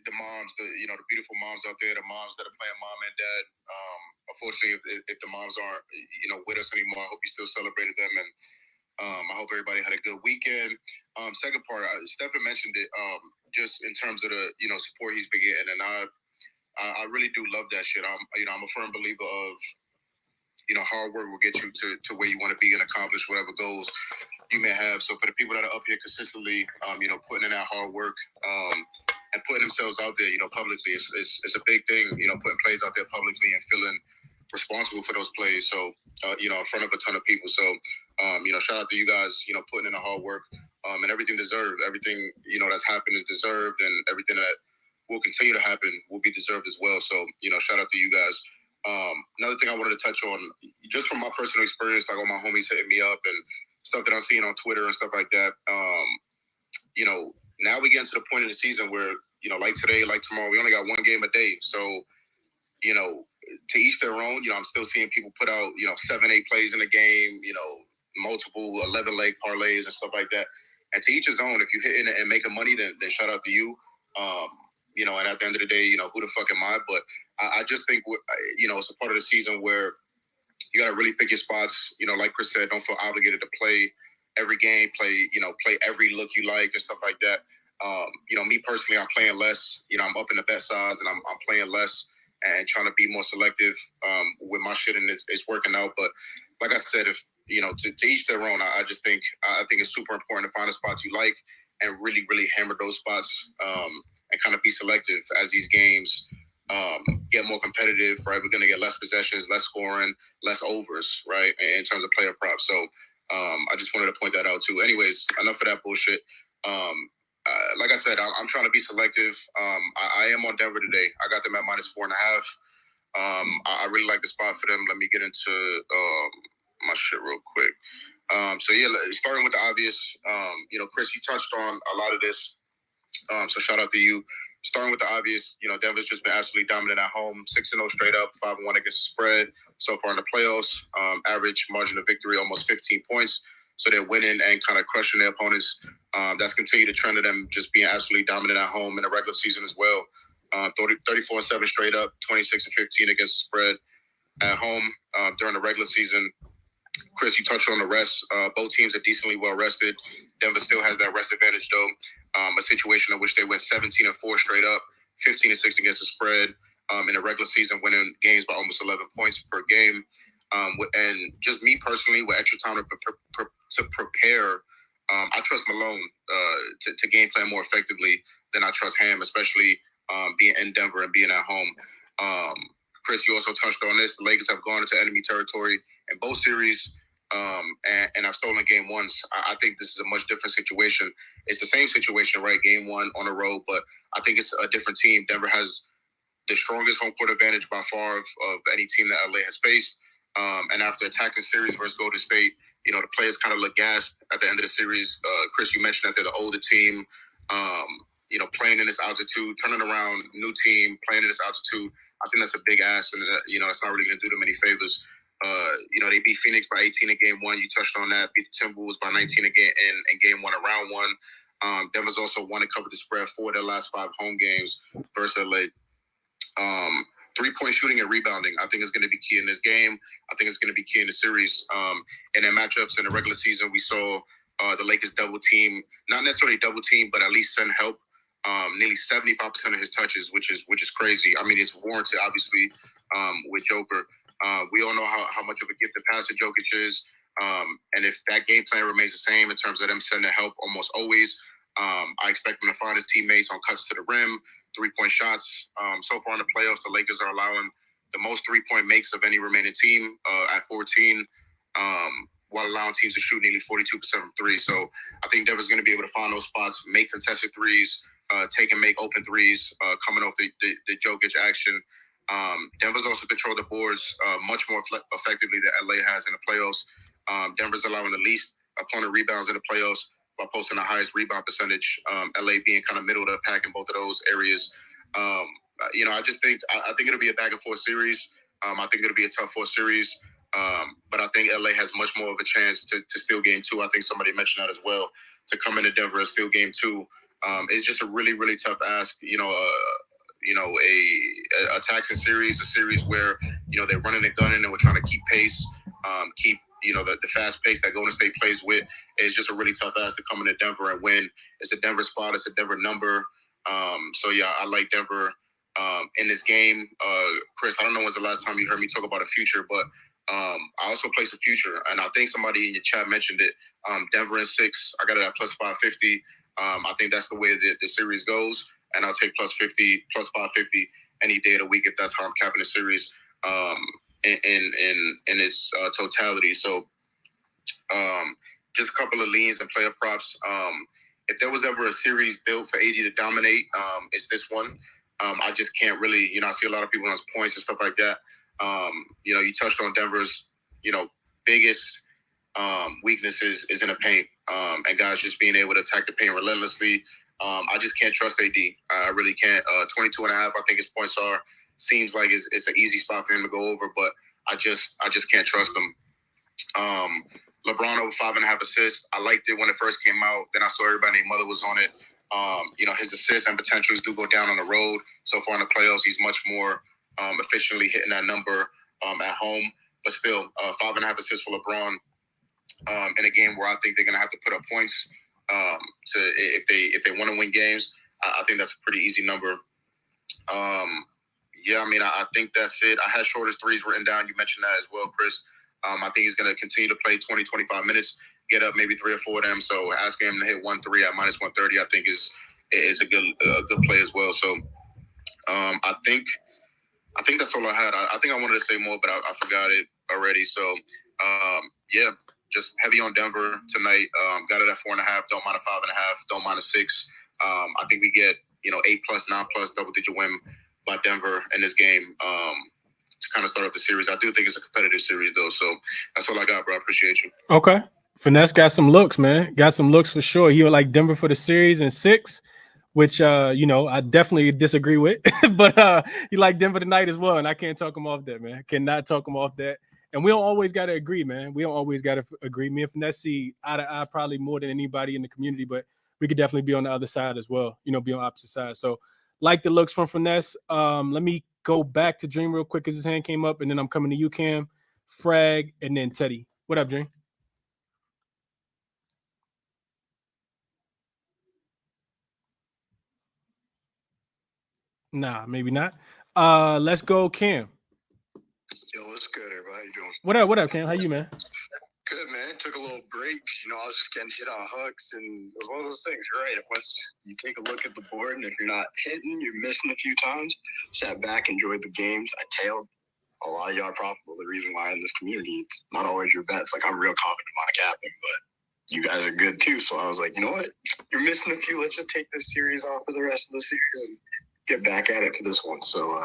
the moms, the beautiful moms out there, the moms that are playing mom and dad. Unfortunately, if the moms aren't with us anymore, I hope you still celebrated them, and I hope everybody had a good weekend. Second part, Stephen mentioned it, just in terms of the support he's been getting, and I really do love that shit. I'm a firm believer of hard work will get you to where you want to be and accomplish whatever goals you may have. So for the people that are up here consistently, putting in that hard work, and putting themselves out there, publicly, it's a big thing, putting plays out there publicly and feeling responsible for those plays. So, in front of a ton of people. So, shout out to you guys, putting in the hard work, and everything deserved. Everything, that's happened is deserved, and everything that will continue to happen will be deserved as well. So, shout out to you guys. Another thing I wanted to touch on, just from my personal experience, like all my homies hitting me up and stuff that I'm seeing on Twitter and stuff like that. Now we get to the point in the season where, like today, like tomorrow, we only got one game a day. So, to each their own. I'm still seeing people put out, 7, 8 plays in a game, multiple 11-leg parlays and stuff like that. And to each his own. If you hit it and making money, then shout out to you. And at the end of the day, who the fuck am I? But I just think, it's a part of the season where you got to really pick your spots. Like Chris said, don't feel obligated to play every game, play every look you like and stuff like that. Me personally, I'm playing less. I'm up in the bet size and I'm playing less and trying to be more selective with my shit, and it's working out. But like I said, if to each their own. I think it's super important to find the spots you like and really, really hammer those spots and kind of be selective as these games get more competitive. Right, we're going to get less possessions, less scoring, less overs. Right, in terms of player props. So I just wanted to point that out too. Anyways, enough of that bullshit. Like I said, I'm trying to be selective. I am on Denver today. I got them at -4.5. I really like the spot for them. Let me get into my shit real quick. So yeah, starting with the obvious. Chris, you touched on a lot of this. So shout out to you. starting with the obvious, Denver's just been absolutely dominant at home, 6-0 straight up, 5-1 against the spread so far in the playoffs. Average margin of victory almost 15 points. So they're winning and kind of crushing their opponents. That's continued the trend of them just being absolutely dominant at home in the regular season as well. 34-7 straight up, 26-15 against the spread at home during the regular season. Chris, you touched on the rest. Both teams are decently well rested. Denver still has that rest advantage, though. A situation in which they went 17-4 straight up, 15-6 against the spread in the regular season, winning games by almost 11 points per game. And just me personally, with extra time to prepare, I trust Malone to game plan more effectively than I trust Ham, especially being in Denver and being at home. Chris, you also touched on this. The Lakers have gone into enemy territory in both series, and I've stolen game once. I think this is a much different situation. It's the same situation, right? Game one on the road, but I think it's a different team. Denver has the strongest home court advantage by far of any team that LA has faced. And after attacking series versus Golden State, the players kind of look gassed at the end of the series. Chris, you mentioned that they're the older team, playing in this altitude, turning around, new team, playing in this altitude. I think that's a big ask, and it's not really going to do them any favors. They beat Phoenix by 18 in game one. You touched on that. Beat the Timberwolves by 19 again in game one of round one. Denver's also won and covered the spread 4 of their last 5 home games versus LA. 3-point shooting and rebounding, I think, is going to be key in this game. I think it's going to be key in the series. And in matchups in the regular season, we saw the Lakers double team, not necessarily double team, but at least send help. Nearly 75% of his touches, which is crazy. I mean, it's warranted, obviously, with Joker. We all know how much of a gifted passer Jokic is. And if that game plan remains the same in terms of them sending help almost always, I expect him to find his teammates on cuts to the rim, 3-point shots. So far in the playoffs, the Lakers are allowing the most 3-point makes of any remaining team at 14, while allowing teams to shoot nearly 42% from 3. So I think Denver's going to be able to find those spots, make contested threes, take and make open threes coming off the Jokic action. Denver's also controlled the boards much more effectively than LA has in the playoffs. Denver's allowing the least opponent rebounds in the playoffs while posting the highest rebound percentage. LA being kind of middle of the pack in both of those areas. I just think it'll be a back and forth series. I think it'll be a tough 4 series. But I think LA has much more of a chance to steal game 2. I think somebody mentioned that as well. To come into Denver and steal game 2. It's just a really, really tough ask. A taxing series, a series where they're running and gunning and we're trying to keep pace, keep the fast pace that Golden State plays with. It's just a really tough ask to come into Denver and win. It's a Denver spot. It's a Denver number. So yeah, I like Denver in this game. Chris, I don't know when's the last time you heard me talk about a future, but I also place a future, and I think somebody in your chat mentioned it. Denver in 6. I got it at plus 550. I think that's the way the series goes, and I'll take plus 50, plus 550 any day of the week if that's how I'm capping the series in its totality. So just a couple of leans and player props. If there was ever a series built for AD to dominate, it's this one. I just can't really, I see a lot of people on points and stuff like that. You touched on Denver's, biggest weaknesses is in the paint, and guys just being able to attack the paint relentlessly. I just can't trust AD. I really can't. 22.5, I think his points are. Seems like it's an easy spot for him to go over, but I just can't trust him. LeBron over 5.5 assists. I liked it when it first came out. Then I saw everybody named Mother was on it. His assists and potentials do go down on the road. So far in the playoffs, he's much more efficiently hitting that number at home. But still, 5.5 assists for LeBron in a game where I think they're going to have to put up points if they want to win games. I think that's a pretty easy number. I think that's it. I had shortest threes written down. You mentioned that as well, Chris. I think he's going to continue to play 20, 25 minutes, get up maybe 3 or 4 of them. So asking him to hit 1-3 at minus 130, I think is a good play as well. So I think that's all I had. I think I wanted to say more, but I forgot it already. So just heavy on Denver tonight. Got it at 4.5. Don't mind a 5.5. Don't mind a 6. I think we get 8+, 9+ double-digit win by Denver in this game to kind of start off the series. I do think it's a competitive series, though. So that's all I got, bro. I appreciate you. Okay. Finesse got some looks, man. Got some looks for sure. He would like Denver for the series in 6 which I definitely disagree with. But you like Denver tonight as well, and I can't talk him off that, man. Cannot talk him off that. And we don't always got to agree, man. We don't always got to agree. Me and Finesse see eye to eye probably more than anybody in the community, but we could definitely be on the other side as well. Be on opposite sides. So like the looks from Finesse. Let me go back to Dream real quick as his hand came up, and then I'm coming to you, Cam, Frag, and then Teddy. What up, Dream? Nah, maybe not. Let's go, Cam. Yo, what's good, everybody? How you doing? What up, Cam? How you, man? Good, man. Took a little break. I was just getting hit on hooks, and it was one of those things, right? Once you take a look at the board, and if you're not hitting, you're missing a few times. Sat back, enjoyed the games. I tailed. A lot of y'all are profitable. The reason why in this community, it's not always your bets. Like, I'm real confident in my captain, but you guys are good, too. So I was like, you know what? You're missing a few. Let's just take this series off for the rest of the series and get back at it for this one. So,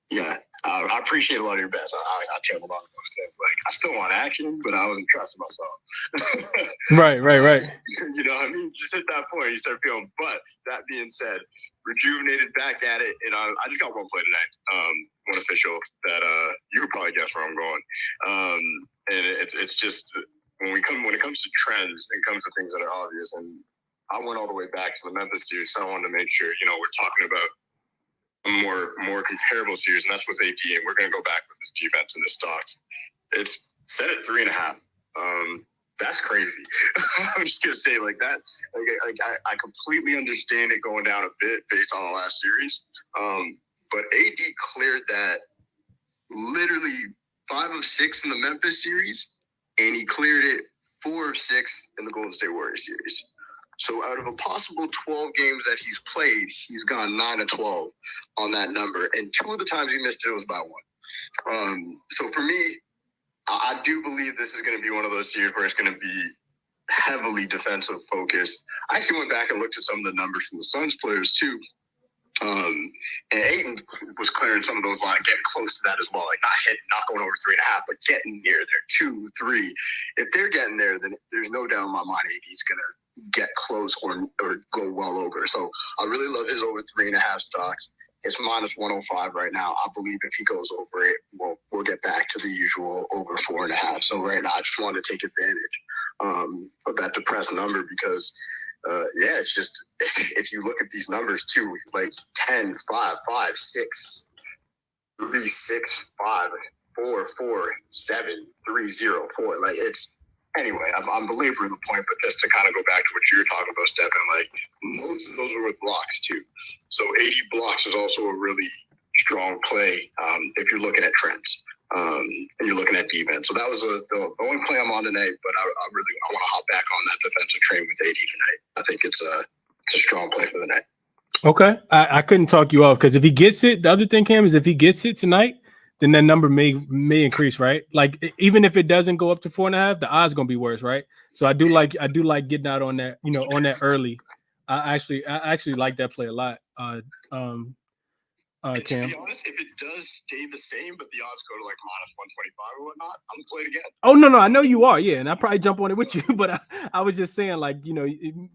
yeah, I appreciate a lot of your bets. I tailed a lot of those things. Like, I still want action, but I wasn't trusting myself. Right. You know what I mean? Just hit that point, you start feeling. But that being said, rejuvenated, back at it, and I just got one play tonight. One official that you could probably guess where I'm going. And it's just when it comes to trends and comes to things that are obvious. And I went all the way back to the Memphis series, so I wanted to make sure we're talking about a more comparable series, and that's with AP. And we're going to go back with this defense and the stocks. It's set at 3.5. That's crazy. I'm just gonna say like that. I completely understand it going down a bit based on the last series. But AD cleared that literally 5 of 6 in the Memphis series, and he cleared it 4 of 6 in the Golden State Warriors series. So out of a possible 12 games that he's played, he's gone 9 of 12 on that number. And 2 of the times he missed it was by 1. So for me, I do believe this is going to be one of those series where it's going to be heavily defensive focused. I actually went back and looked at some of the numbers from the Suns players too. And Ayton was clearing some of those lines, getting close to that as well. Like not going over 3.5, but getting near there, 2, 3. If they're getting there, then there's no doubt in my mind AD's going to get close or go well over. So I really love his over 3.5 stocks. It's minus 105 right now. I believe if he goes over it, we'll get back to the usual over 4.5. So right now, I just want to take advantage of that depressed number because, it's just if you look at these numbers too, like 10, 5, 5, 6, 3, 6, 5, 4, 4, 7, 3, 0, 4. Like it's anyway. I'm belaboring the point, but just to kind of go back to what you were talking about, Stephen, like most of those are with blocks too. So 80 blocks is also a really strong play if you're looking at trends and you're looking at defense. So that was the only play I'm on tonight, but I want to hop back on that defensive train with 80 tonight. I think it's a strong play for the night. Okay. I couldn't talk you off because if he gets it, the other thing, Cam, is if he gets it tonight, then that number may increase, right? Like even if it doesn't go up to 4.5, the odds gonna be worse, right? So I do like getting out on that, on that early. I actually like that play a lot. Cam. To be honest, if it does stay the same, but the odds go to like minus 125 or whatnot, I'm gonna play it again. Oh no, I know you are, yeah, and I probably jump on it with you, but I was just saying, like,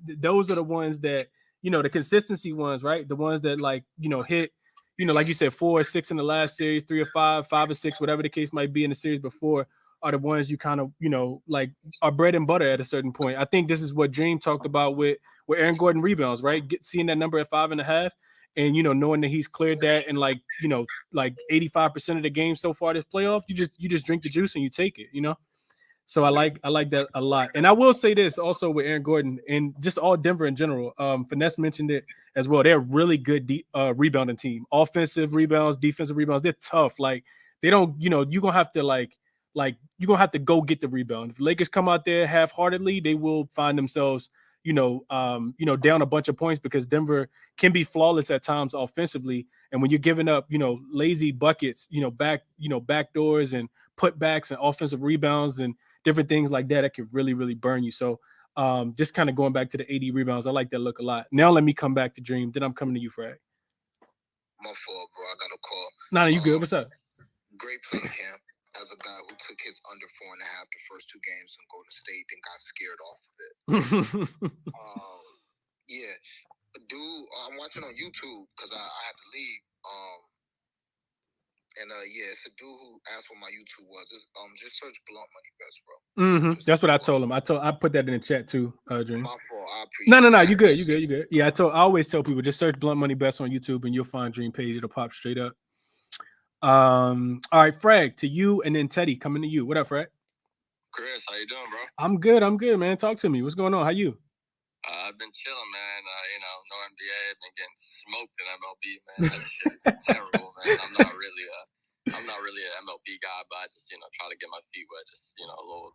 those are the ones that the consistency ones, right? The ones that like hit. Like you said, 4 or 6 in the last series, 3 or 5, 5 or 6, whatever the case might be in the series before, are the ones you kind of, like are bread and butter at a certain point. I think this is what Dream talked about with Aaron Gordon rebounds, right? Seeing that number at 5.5, and knowing that he's cleared that in like 85% of the game so far this playoff, you just drink the juice and you take it, So I like that a lot. And I will say this also with Aaron Gordon and just all Denver in general. Finesse mentioned it as well. They're a really good rebounding team. Offensive rebounds, defensive rebounds. They're tough. Like they don't, you're gonna have to like you're gonna have to go get the rebound. If Lakers come out there half-heartedly, they will find themselves, down a bunch of points because Denver can be flawless at times offensively. And when you're giving up, lazy buckets, back doors and putbacks and offensive rebounds and different things like that can really, really burn you. So just kind of going back to the 80 rebounds, I like that look a lot. Now let me come back to Dream. Then I'm coming to you, Fred. My fault, bro. I got a call. Nah, you good? What's up? Great play, Cam. As a guy who took his under 4.5 the first 2 games in Golden State and got scared off of it. Yeah. Dude, I'm watching on YouTube because I had to leave. Yeah, it's a dude who asked what my YouTube was. Just search Blunt Money Bets, bro. That's what I told him. I put that in the chat too, Dream. My fault. I appreciate No. that. You good. Yeah, I always tell people just search Blunt Money Bets on YouTube and you'll find Dream page. It'll pop straight up. All right, Frag, to you, and then Teddy coming to you. What up, Frag? Chris, how you doing, bro? I'm good, man. Talk to me. What's going on? How you? I've been chilling, man. No NBA. I've been getting smoked in MLB, man. That shit's terrible, man. I'm not really an MLB guy, but I just, try to get my feet wet. Just, a little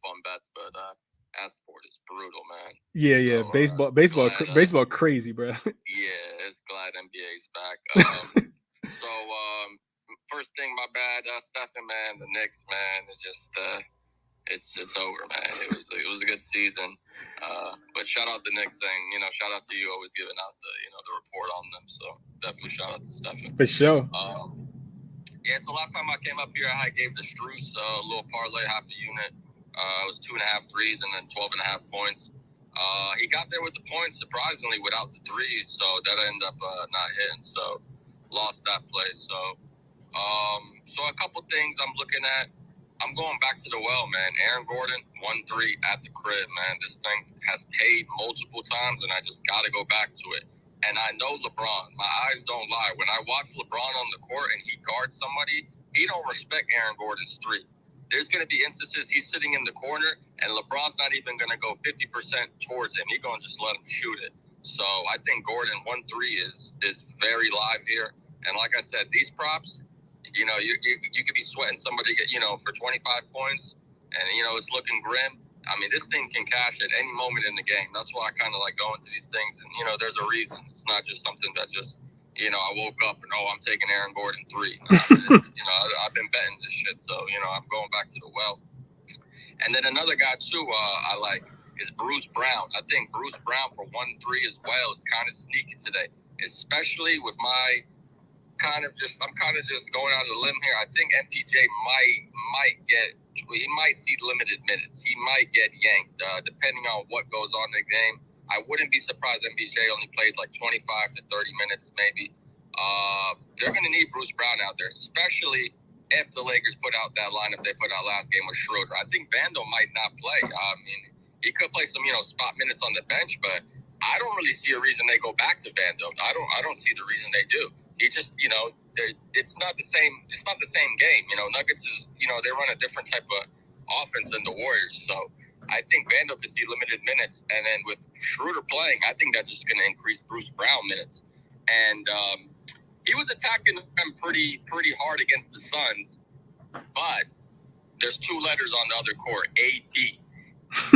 fun bets. But that sport is brutal, man. Yeah. So, baseball, crazy, bro. Yeah, it's glad NBA's back. First thing, my bad, Stephen, man. The Knicks, man. It's just. It's over, man. It was a good season, but shout out the Knicks thing. Shout out to you always giving out the report on them. So definitely shout out to Stephen. For sure. So last time I came up here, I gave the Struce a little parlay, half a unit. It was 2.5 threes and then 12.5 points. He got there with the points surprisingly without the threes, so that ended up not hitting. So lost that play. So a couple things I'm looking at. I'm going back to the well, man. Aaron Gordon, 1-3 at the crib, man. This thing has paid multiple times, and I just got to go back to it. And I know LeBron. My eyes don't lie. When I watch LeBron on the court and he guards somebody, he don't respect Aaron Gordon's three. There's going to be instances he's sitting in the corner, and LeBron's not even going to go 50% towards him. He's going to just let him shoot it. So I think Gordon 1-3 is very live here. And like I said, these props, you could be sweating somebody get, for 25 points and, it's looking grim. I mean, this thing can cash at any moment in the game. That's why I kind of like going to these things. And, there's a reason. It's not just something that just, I woke up and, I'm taking Aaron Gordon 3. I've been betting this shit. So, I'm going back to the well. And then another guy, too, I like is Bruce Brown. I think Bruce Brown for 1-3 as well is kind of sneaky today, especially with my I'm kind of just going out of the limb here. I think MPJ might see limited minutes. He might get yanked, depending on what goes on in the game. I wouldn't be surprised MPJ only plays like 25 to 30 minutes, maybe. They're going to need Bruce Brown out there, especially if the Lakers put out that lineup they put out last game with Schroeder. I think Vando might not play. I mean, he could play some, spot minutes on the bench, but I don't really see a reason they go back to Vando. I don't see the reason they do. He just, it's not the same. It's not the same game. Nuggets is, they run a different type of offense than the Warriors. So I think Vando could see limited minutes, and then with Schroeder playing, I think that's just going to increase Bruce Brown minutes. And he was attacking them pretty hard against the Suns, but there's two letters on the other court, AD.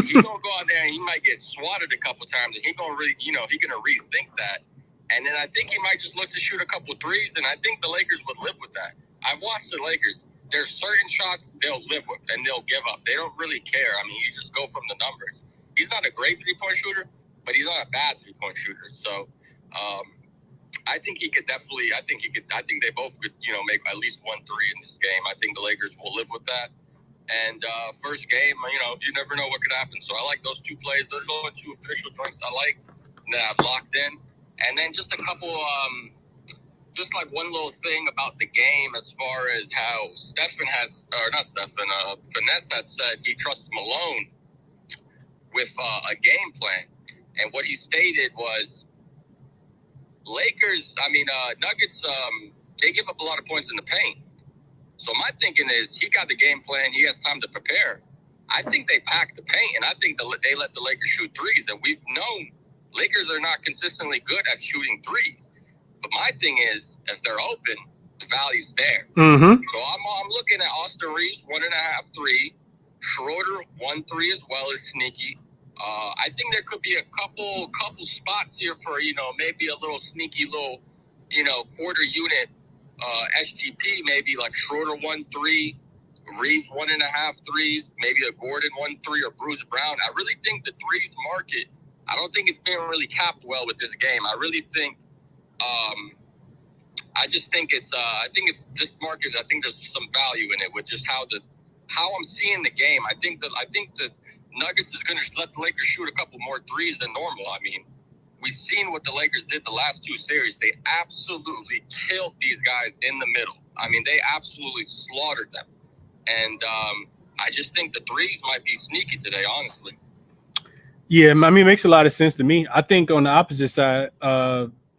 He's gonna go out there and he might get swatted a couple times, and he's gonna rethink that. And then I think he might just look to shoot a couple threes, and I think the Lakers would live with that. I've watched the Lakers. There's certain shots they'll live with, and they'll give up. They don't really care. I mean, you just go from the numbers. He's not a great three-point shooter, but he's not a bad three-point shooter. So I think he could definitely – I think they both could, make at least 1-3 in this game. I think the Lakers will live with that. And first game, you never know what could happen. So I like those two plays. Those are the two official drinks I like that I've locked in. And then just a couple, just like one little thing about the game as far as how Finesse has said he trusts Malone with a game plan. And what he stated was Nuggets, they give up a lot of points in the paint. So my thinking is he got the game plan. He has time to prepare. I think they packed the paint, and I think they let the Lakers shoot threes. And we've known Lakers are not consistently good at shooting threes. But my thing is, if they're open, the value's there. Mm-hmm. So I'm looking at Austin Reeves, 1.5 3. Schroeder, 1-3 as well as sneaky. I think there could be a couple spots here for, maybe a little sneaky little, quarter unit SGP, maybe like Schroeder 1-3, Reeves 1.5 threes, maybe a Gordon 1-3 or Bruce Brown. I really think the threes market, I don't think it's been really capped well with this game. I really think, I think it's this market. I think there's some value in it with just how I'm seeing the game. I think the Nuggets is going to let the Lakers shoot a couple more threes than normal. I mean, we've seen what the Lakers did the last 2 series. They absolutely killed these guys in the middle. I mean, they absolutely slaughtered them. And I just think the threes might be sneaky today, honestly. Yeah, I mean, it makes a lot of sense to me. I think on the opposite side,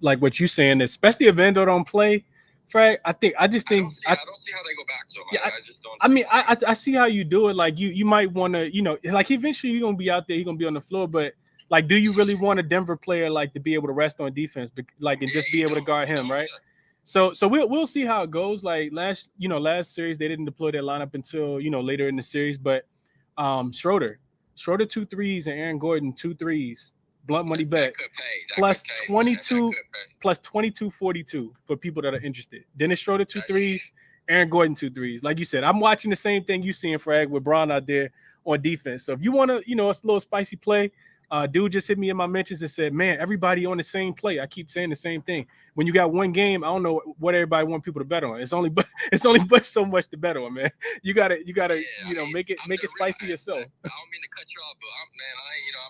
like what you're saying, especially if Vando don't play, Frank, I don't see how they go back to him. Yeah, I just don't. I mean, I see how you do it. Like you might want to, like eventually you're gonna be out there, you're gonna be on the floor, but like, do you really want a Denver player like to be able to rest on defense, like and just be able to guard him, right? So we'll see how it goes. Like last series they didn't deploy their lineup until later in the series, but Schroeder 2 threes and Aaron Gordon 2 threes. Blunt money bet plus 22 plus 22.42 for people that are interested. Dennis Schroeder 2 threes, Aaron Gordon 2 threes. Like you said, I'm watching the same thing you seeing, Frag, with Braun out there on defense. So if you want to, a little spicy play, dude just hit me in my mentions and said, man, everybody on the same play. I keep saying the same thing. When you got one game, I don't know what everybody want people to bet on. It's only but so much to bet on, man. You gotta make it spicy yourself. I don't mean to cut you off, but I'm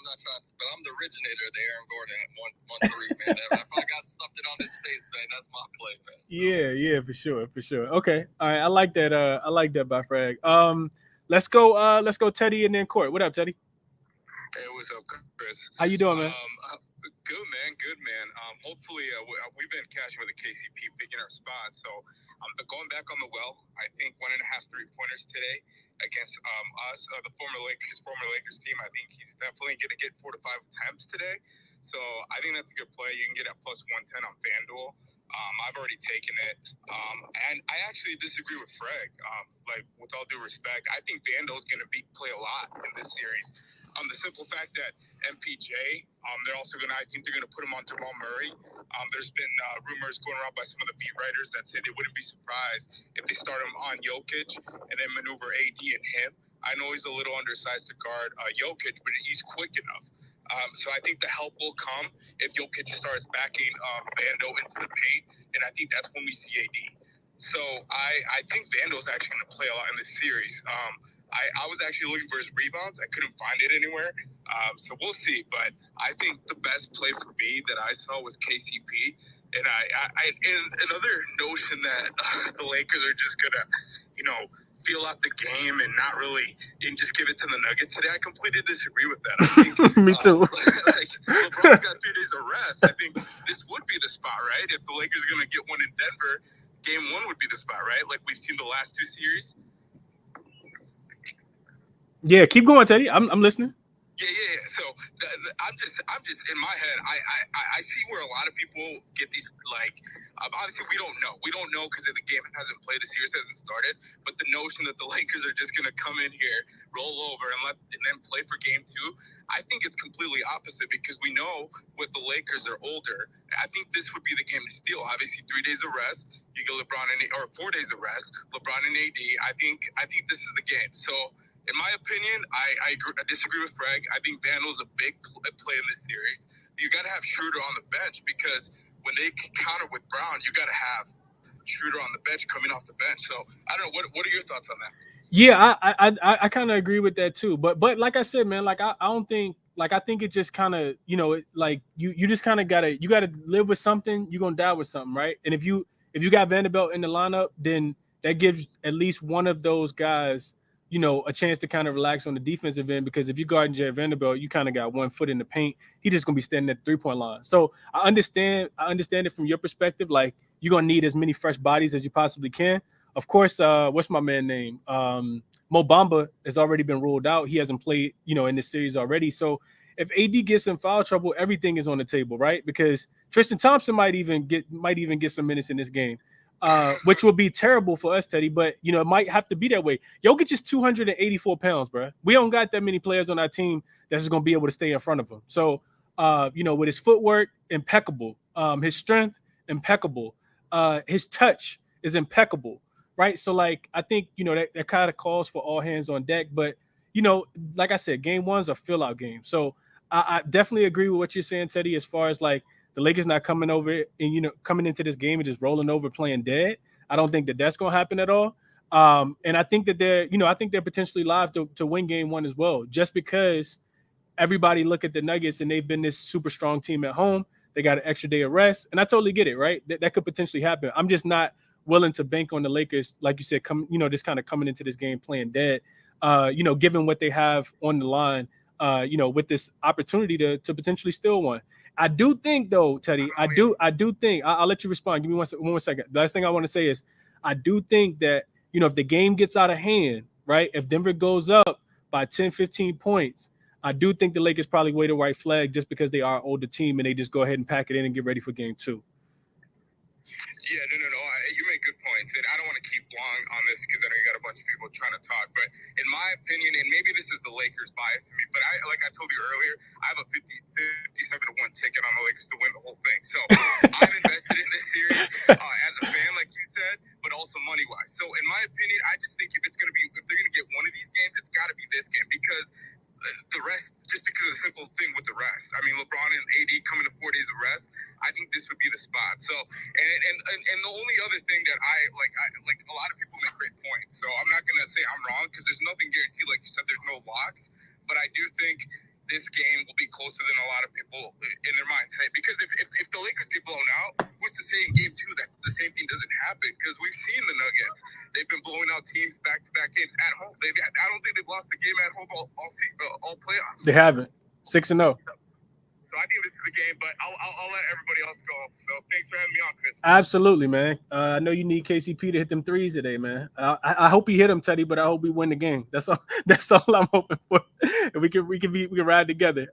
not trying to, but I'm the originator of the Aaron Gordon at 1-3, man. If I got something on this space, man, that's my play, man. So. Yeah, for sure. Okay. All right. I like that by Frag. Let's go Teddy and then Court. What up, Teddy? Hey, what's up, Chris? How you doing, man? Good, man. Hopefully, we've been cashing with the KCP, picking our spots. So I'm going back on the well. I think 1.5 3-pointers today against us, the former Lakers team. I think he's definitely going to get 4 to 5 attempts today. So I think that's a good play. You can get at plus 110 on FanDuel. I've already taken it. And I actually disagree with Freg. Like, with all due respect, I think Vando's going to play a lot in this series. The simple fact that MPJ, I think they're going to put him on Jamal Murray. There's been rumors going around by some of the beat writers that say they wouldn't be surprised if they start him on Jokic and then maneuver AD and him. I know he's a little undersized to guard Jokic, but he's quick enough. So I think the help will come if Jokic starts backing Vando into the paint, and I think that's when we see AD. So I think Vando's actually going to play a lot in this series. I was actually looking for his rebounds. I couldn't find it anywhere. So we'll see. But I think the best play for me that I saw was KCP. And and another notion that the Lakers are just going to, feel out the game and not really and just give it to the Nuggets today. I completely disagree with that. I think, Me too. LeBron's got 2 days of rest. I think this would be the spot, right? If the Lakers are going to get one in Denver, game 1 would be the spot, right? Like we've seen the last 2 series. Yeah, keep going, Teddy. I'm listening. Yeah. So I'm just in my head. I see where a lot of people get these obviously we don't know because the game hasn't played, the series hasn't started. But the notion that the Lakers are just going to come in here, roll over, and then play for game 2, I think it's completely opposite because we know with the Lakers are older. I think this would be the game to steal. Obviously, 3 days of rest. You get LeBron or 4 days of rest. LeBron and AD. I think this is the game. So. In my opinion, I disagree with Freg. I think Vandal's a big play in this series. You got to have Schroeder on the bench because when they counter with Brown, you got to have Schroeder on the bench coming off the bench. So I don't know. What are your thoughts on that? Yeah, I kind of agree with that too. But like I said, man, like I don't think I think it just kind of like you just kind of gotta live with something. You're gonna die with something, right? And if you got Vanderbilt in the lineup, then that gives at least one of those guys a chance to kind of relax on the defensive end, because if you're guarding Jared Vanderbilt, you kind of got 1 foot in the paint. He's just going to be standing at the 3-point line. So I understand it from your perspective. Like, you're going to need as many fresh bodies as you possibly can. Of course, what's my man name? Mo Bamba has already been ruled out. He hasn't played, in this series already. So if AD gets in foul trouble, everything is on the table, right? Because Tristan Thompson might even get some minutes in this game. Which would be terrible for us, Teddy, but it might have to be that way. Jokic is 284 pounds, bro. We don't got that many players on our team that's going to be able to stay in front of him. So, with his footwork, impeccable. His strength, impeccable. His touch is impeccable, right? So, like, I think that kind of calls for all hands on deck. But like I said, game 1's a fill out game. So I definitely agree with what you're saying, Teddy, as far as like the Lakers not coming over and, coming into this game and just rolling over playing dead. I don't think that's going to happen at all. And I think that they're potentially live to win game 1 as well, just because everybody look at the Nuggets and they've been this super strong team at home. They got an extra day of rest, and I totally get it, right? That could potentially happen. I'm just not willing to bank on the Lakers, like you said, just kind of coming into this game playing dead. Given what they have on the line, with this opportunity to potentially steal one. I do think, though, Teddy, I do think I'll let you respond. Give me one second. The last thing I want to say is I do think that, if the game gets out of hand, right, if Denver goes up by 10, 15 points, I do think the Lakers probably wave a white flag just because they are an older team and they just go ahead and pack it in and get ready for game 2. Yeah, no. You make good points, and I don't want to keep long on this because I know you got a bunch of people trying to talk. But in my opinion, and maybe this is the Lakers bias in me, but like I told you earlier, I have a 57-1 ticket on the Lakers to win the whole thing. So I've invested in this series as a fan, like you said, but also money wise. So in my opinion, I just think if they're going to get one of these games, it's got to be this game because the rest, just because of the simple thing with the rest. I mean, LeBron and AD coming to 4 days of rest. I think this would be the spot. So, and the only other thing that I like, a lot of people make great points. So I'm not gonna say I'm wrong because there's nothing guaranteed. Like you said, there's no locks. But I do think this game will be closer than a lot of people in their minds. Because if the Lakers get blown out, what's to say in game 2 that the same thing doesn't happen? Because we've seen the Nuggets. They've been blowing out teams back-to-back games at home. I don't think they've lost a game at home all playoffs. They haven't. 6-0. So I think this is the game, but I'll let everybody else go. So thanks for having me on, Chris. Absolutely, man. I know you need KCP to hit them threes today, man. I hope he hit them, Teddy, but I hope we win the game. That's all. That's all I'm hoping for. We can ride together.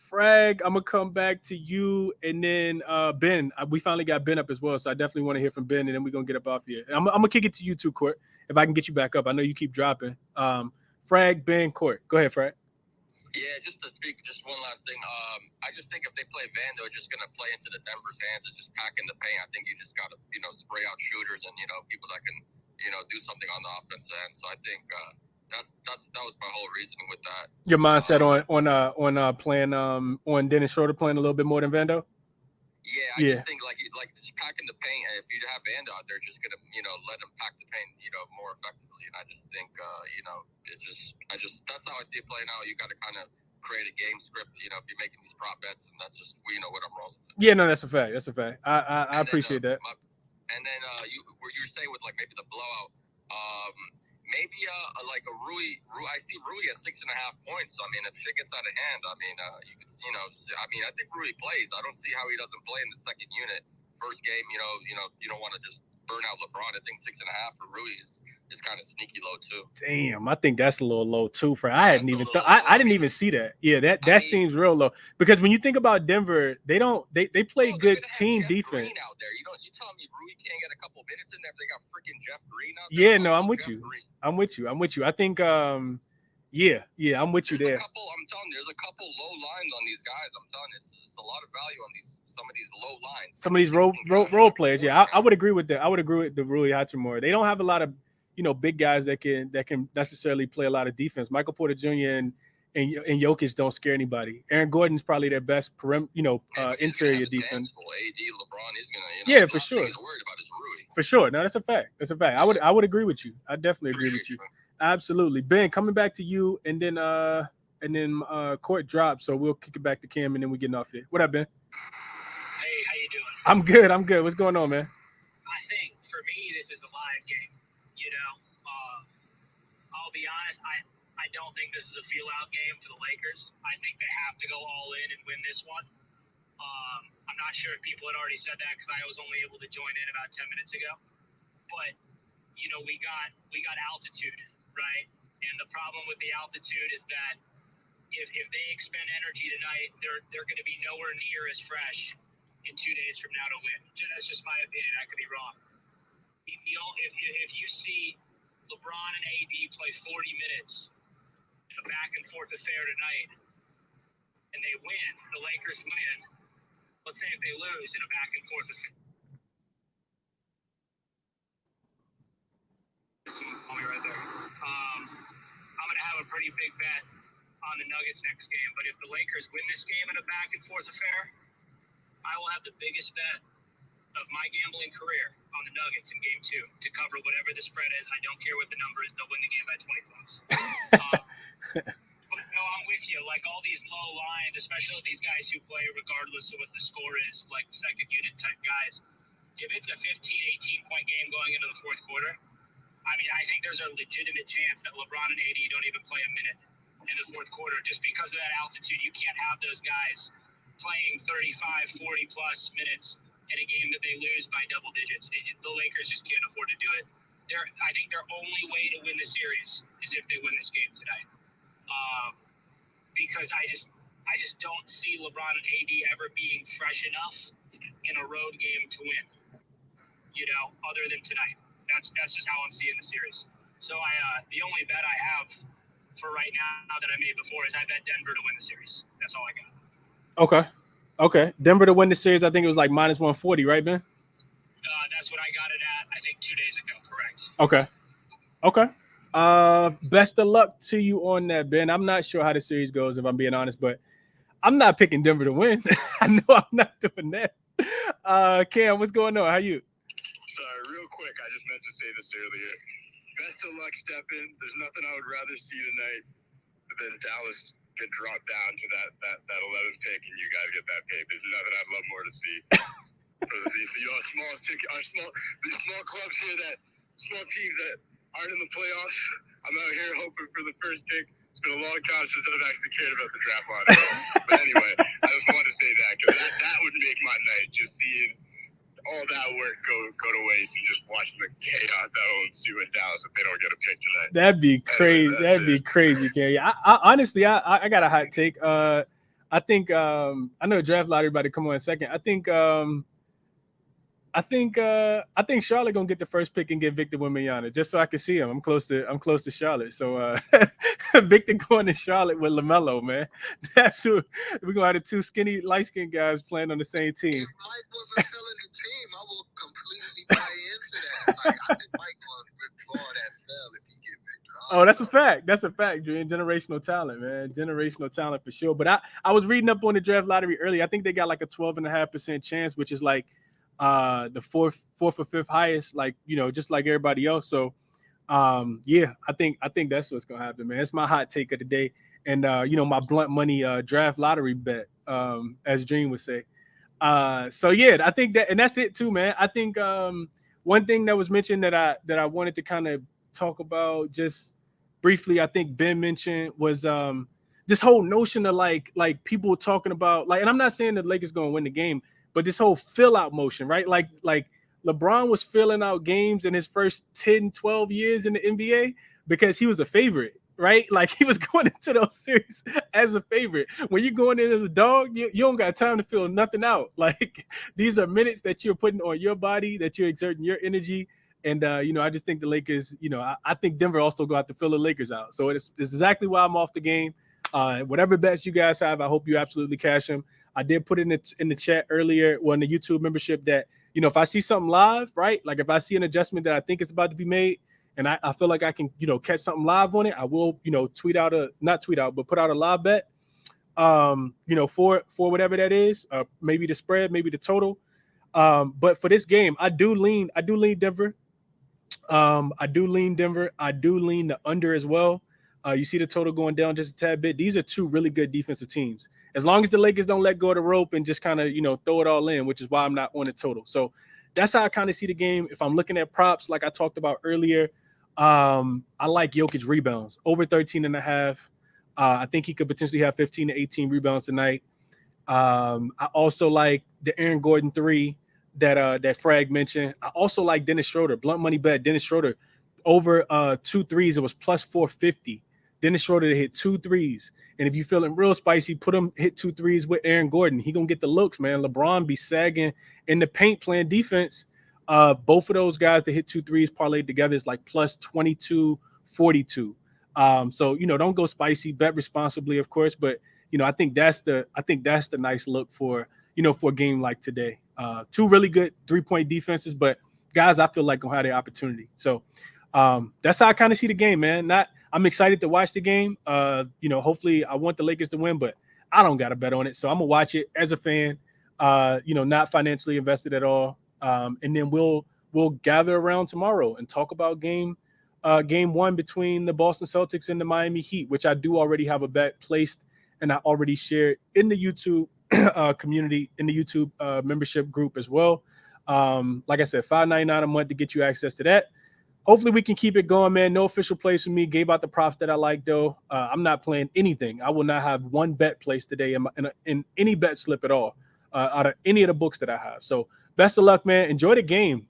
Frag, I'm gonna come back to you, and then Ben. We finally got Ben up as well, so I definitely want to hear from Ben, and then we're gonna get up off here. I'm gonna kick it to you too, Court, if I can get you back up. I know you keep dropping. Frag, Ben, Court. Go ahead, Frag. Yeah, just to speak, just one last thing. I just think if they play Vando, just going to play into the Denver's hands and just pack in the paint. I think you just got to, spray out shooters and, people that can, do something on the offensive end. So I think that was my whole reasoning with that. Your mindset on playing on Dennis Schroeder playing a little bit more than Vando? Yeah, I just think like just packing the paint. If you have Vando out there, just gonna let him pack the paint more effectively. And I just think that's how I see it playing out. You got to kind of create a game script. If you're making these prop bets, and that's just what I'm rolling with. Yeah, no, that's a fact. I appreciate that. And then you were saying with like maybe the blowout. Maybe like a Rui. I see Rui at 6.5 points. So, I mean, if shit gets out of hand, I mean, you could, I think Rui plays. I don't see how he doesn't play in the second unit. First game, you don't want to just burn out LeBron. I think 6.5 for Rui is kind of sneaky low too. Damn, I think that's a little low too. I didn't even see that. Yeah, that seems real low because when you think about Denver, they play good team defense. Out there. You telling me Rui can't get a couple minutes in there if they got freaking Jeff Green out there? Yeah, no, I'm with you. I'm with you. I think I'm with you there. I'm telling you, there's a couple low lines on these guys. I'm telling you, it's a lot of value on some of these low lines. Some of these role players. Yeah, I would agree with that. I would agree with the Rui Hachimura. They don't have a lot of big guys that can necessarily play a lot of defense. Michael Porter Jr. and Jokic don't scare anybody. Aaron Gordon's probably their best interior defense. AD, LeBron is gonna, for sure. He's worried about his Rui. For sure. No, that's a fact. I would agree with you. I definitely agree with you. Absolutely. Ben, coming back to you, and then Court drops, so we'll kick it back to Cam, and then we're getting off here. What up, Ben? Hey, how you doing? I'm good. What's going on, man? I think for me, this is a live game. I'll be honest, I don't think this is a feel-out game for the Lakers. I think they have to go all in and win this one. I'm not sure if people had already said that because I was only able to join in about 10 minutes ago. But, we got altitude, right? And the problem with the altitude is that if they expend energy tonight, they're going to be nowhere near as fresh in 2 days from now to win. That's just my opinion. I could be wrong. If you see LeBron and AD play 40 minutes in a back-and-forth affair tonight, and they win, the Lakers win, let's say if they lose in a back-and-forth affair. Call me right there. I'm going to have a pretty big bet on the Nuggets next game, but if the Lakers win this game in a back-and-forth affair, I will have the biggest bet of my gambling career on the Nuggets in game 2 to cover whatever the spread is. I don't care what the number is. They'll win the game by 20 points. But no, I'm with you. Like all these low lines, especially these guys who play regardless of what the score is, like second unit type guys. If it's a 15, 18-point game going into the fourth quarter, I mean, I think there's a legitimate chance that LeBron and AD don't even play a minute in the fourth quarter just because of that altitude. You can't have those guys playing 35, 40-plus minutes in a game that they lose by double digits. The Lakers just can't afford to do it. I think their only way to win the series is if they win this game tonight. Because I just don't see LeBron and AD ever being fresh enough in a road game to win, other than tonight. That's just how I'm seeing the series. So the only bet I have for right now that I made before is I bet Denver to win the series. That's all I got. Okay. Denver to win the series. I think it was like minus 140, right, Ben? That's what I got it at, I think, 2 days ago. Correct. Okay. Best of luck to you on that, Ben. I'm not sure how the series goes, if I'm being honest, but I'm not picking Denver to win. I know I'm not doing that. Cam, what's going on? How you? Sorry, real quick, I just meant to say this earlier. Best of luck, Steppen. There's nothing I would rather see tonight than Dallas get dropped down to that 11th pick and you guys get that pick. There's nothing I'd love more to see. So, these small clubs here, small teams that aren't in the playoffs, I'm out here hoping for the first pick. It's been a long time since I've actually cared about the draft lottery. But anyway, I just wanted to say that because that would make my night, just seeing all that work go to waste and just watching the chaos that will ensue in Dallas if they don't get a pick tonight. That'd be crazy. That'd be crazy, Kay. I honestly, I got a hot take. I think I know draft lottery about to come on in a second. I think Charlotte gonna get the first pick and get Victor Wembanyama just so I can see him. I'm close to Charlotte, so Victor going to Charlotte with LaMelo, man. That's who we're gonna have the two skinny, light-skinned guys playing on the same team. If Mike wasn't selling the team, I will completely buy into that. Like I think Mike will withdraw that sell if he get Victor. Oh, that's a fact. That's a fact, Dream. Generational talent, man. Generational talent for sure. But I was reading up on the draft lottery earlier. I think they got like a 12.5% chance, which is like the fourth or fifth highest, like just like everybody else. So yeah, I think that's what's gonna happen, man. It's my hot take of the day, and my blunt money draft lottery bet, as Dream would say. So yeah, I think that, and that's it too, man. I think one thing that was mentioned that I wanted to kind of talk about just briefly, I think Ben mentioned, was this whole notion of like people talking about, like, and I'm not saying the Lakers gonna win the game, but this whole fill out motion, right? Like LeBron was filling out games in his first 10, 12 years in the NBA because he was a favorite, right? Like he was going into those series as a favorite. When you're going in as a dog, you don't got time to fill nothing out. Like these are minutes that you're putting on your body, that you're exerting your energy. And, I just think the Lakers, I think Denver also go out to fill the Lakers out. So it's exactly why I'm off the game. Whatever bets you guys have, I hope you absolutely cash them. I did put it in the chat earlier on the YouTube membership that, if I see something live, right? Like if I see an adjustment that I think is about to be made and I feel like I can, catch something live on it, I will, put out a live bet, for whatever that is, maybe the spread, maybe the total. But for this game, I do lean Denver. I do lean the under as well. You see the total going down just a tad bit. These are two really good defensive teams. As long as the Lakers don't let go of the rope and just kind of, throw it all in, which is why I'm not on the total. So that's how I kind of see the game. If I'm looking at props, like I talked about earlier, I like Jokic rebounds over 13.5. I think he could potentially have 15 to 18 rebounds tonight. I also like the Aaron Gordon 3 that Frag mentioned. I also like Dennis Schroeder, blunt money bet. Dennis Schroeder over 2 threes. It was plus 450. Dennis Schroeder to hit 2 threes. And if you're feeling real spicy, put him hit 2 threes with Aaron Gordon. He gonna get the looks, man. LeBron be sagging in the paint playing defense. Both of those guys that hit 2 threes parlayed together is like plus 22-42. So don't go spicy, bet responsibly, of course. But I think that's the nice look for for a game like today. 2 really good 3-point defenses, but guys I feel like gonna have the opportunity. So that's how I kind of see the game, man. I'm excited to watch the game. Hopefully I want the Lakers to win, but I don't got to bet on it. So I'm gonna watch it as a fan, not financially invested at all. And then we'll we'll gather around tomorrow and talk about game one between the Boston Celtics and the Miami Heat, which I do already have a bet placed, and I already shared in the YouTube community, in the YouTube membership group as well. Like I said, $5.99 a month to get you access to that. Hopefully we can keep it going, man. No official plays for me. Gave out the props that I like, though. I'm not playing anything. I will not have one bet placed today in any bet slip at all out of any of the books that I have. So best of luck, man. Enjoy the game,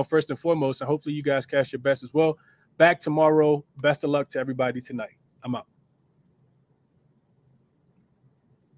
first and foremost, and hopefully you guys cash your best as well. Back tomorrow. Best of luck to everybody tonight. I'm out.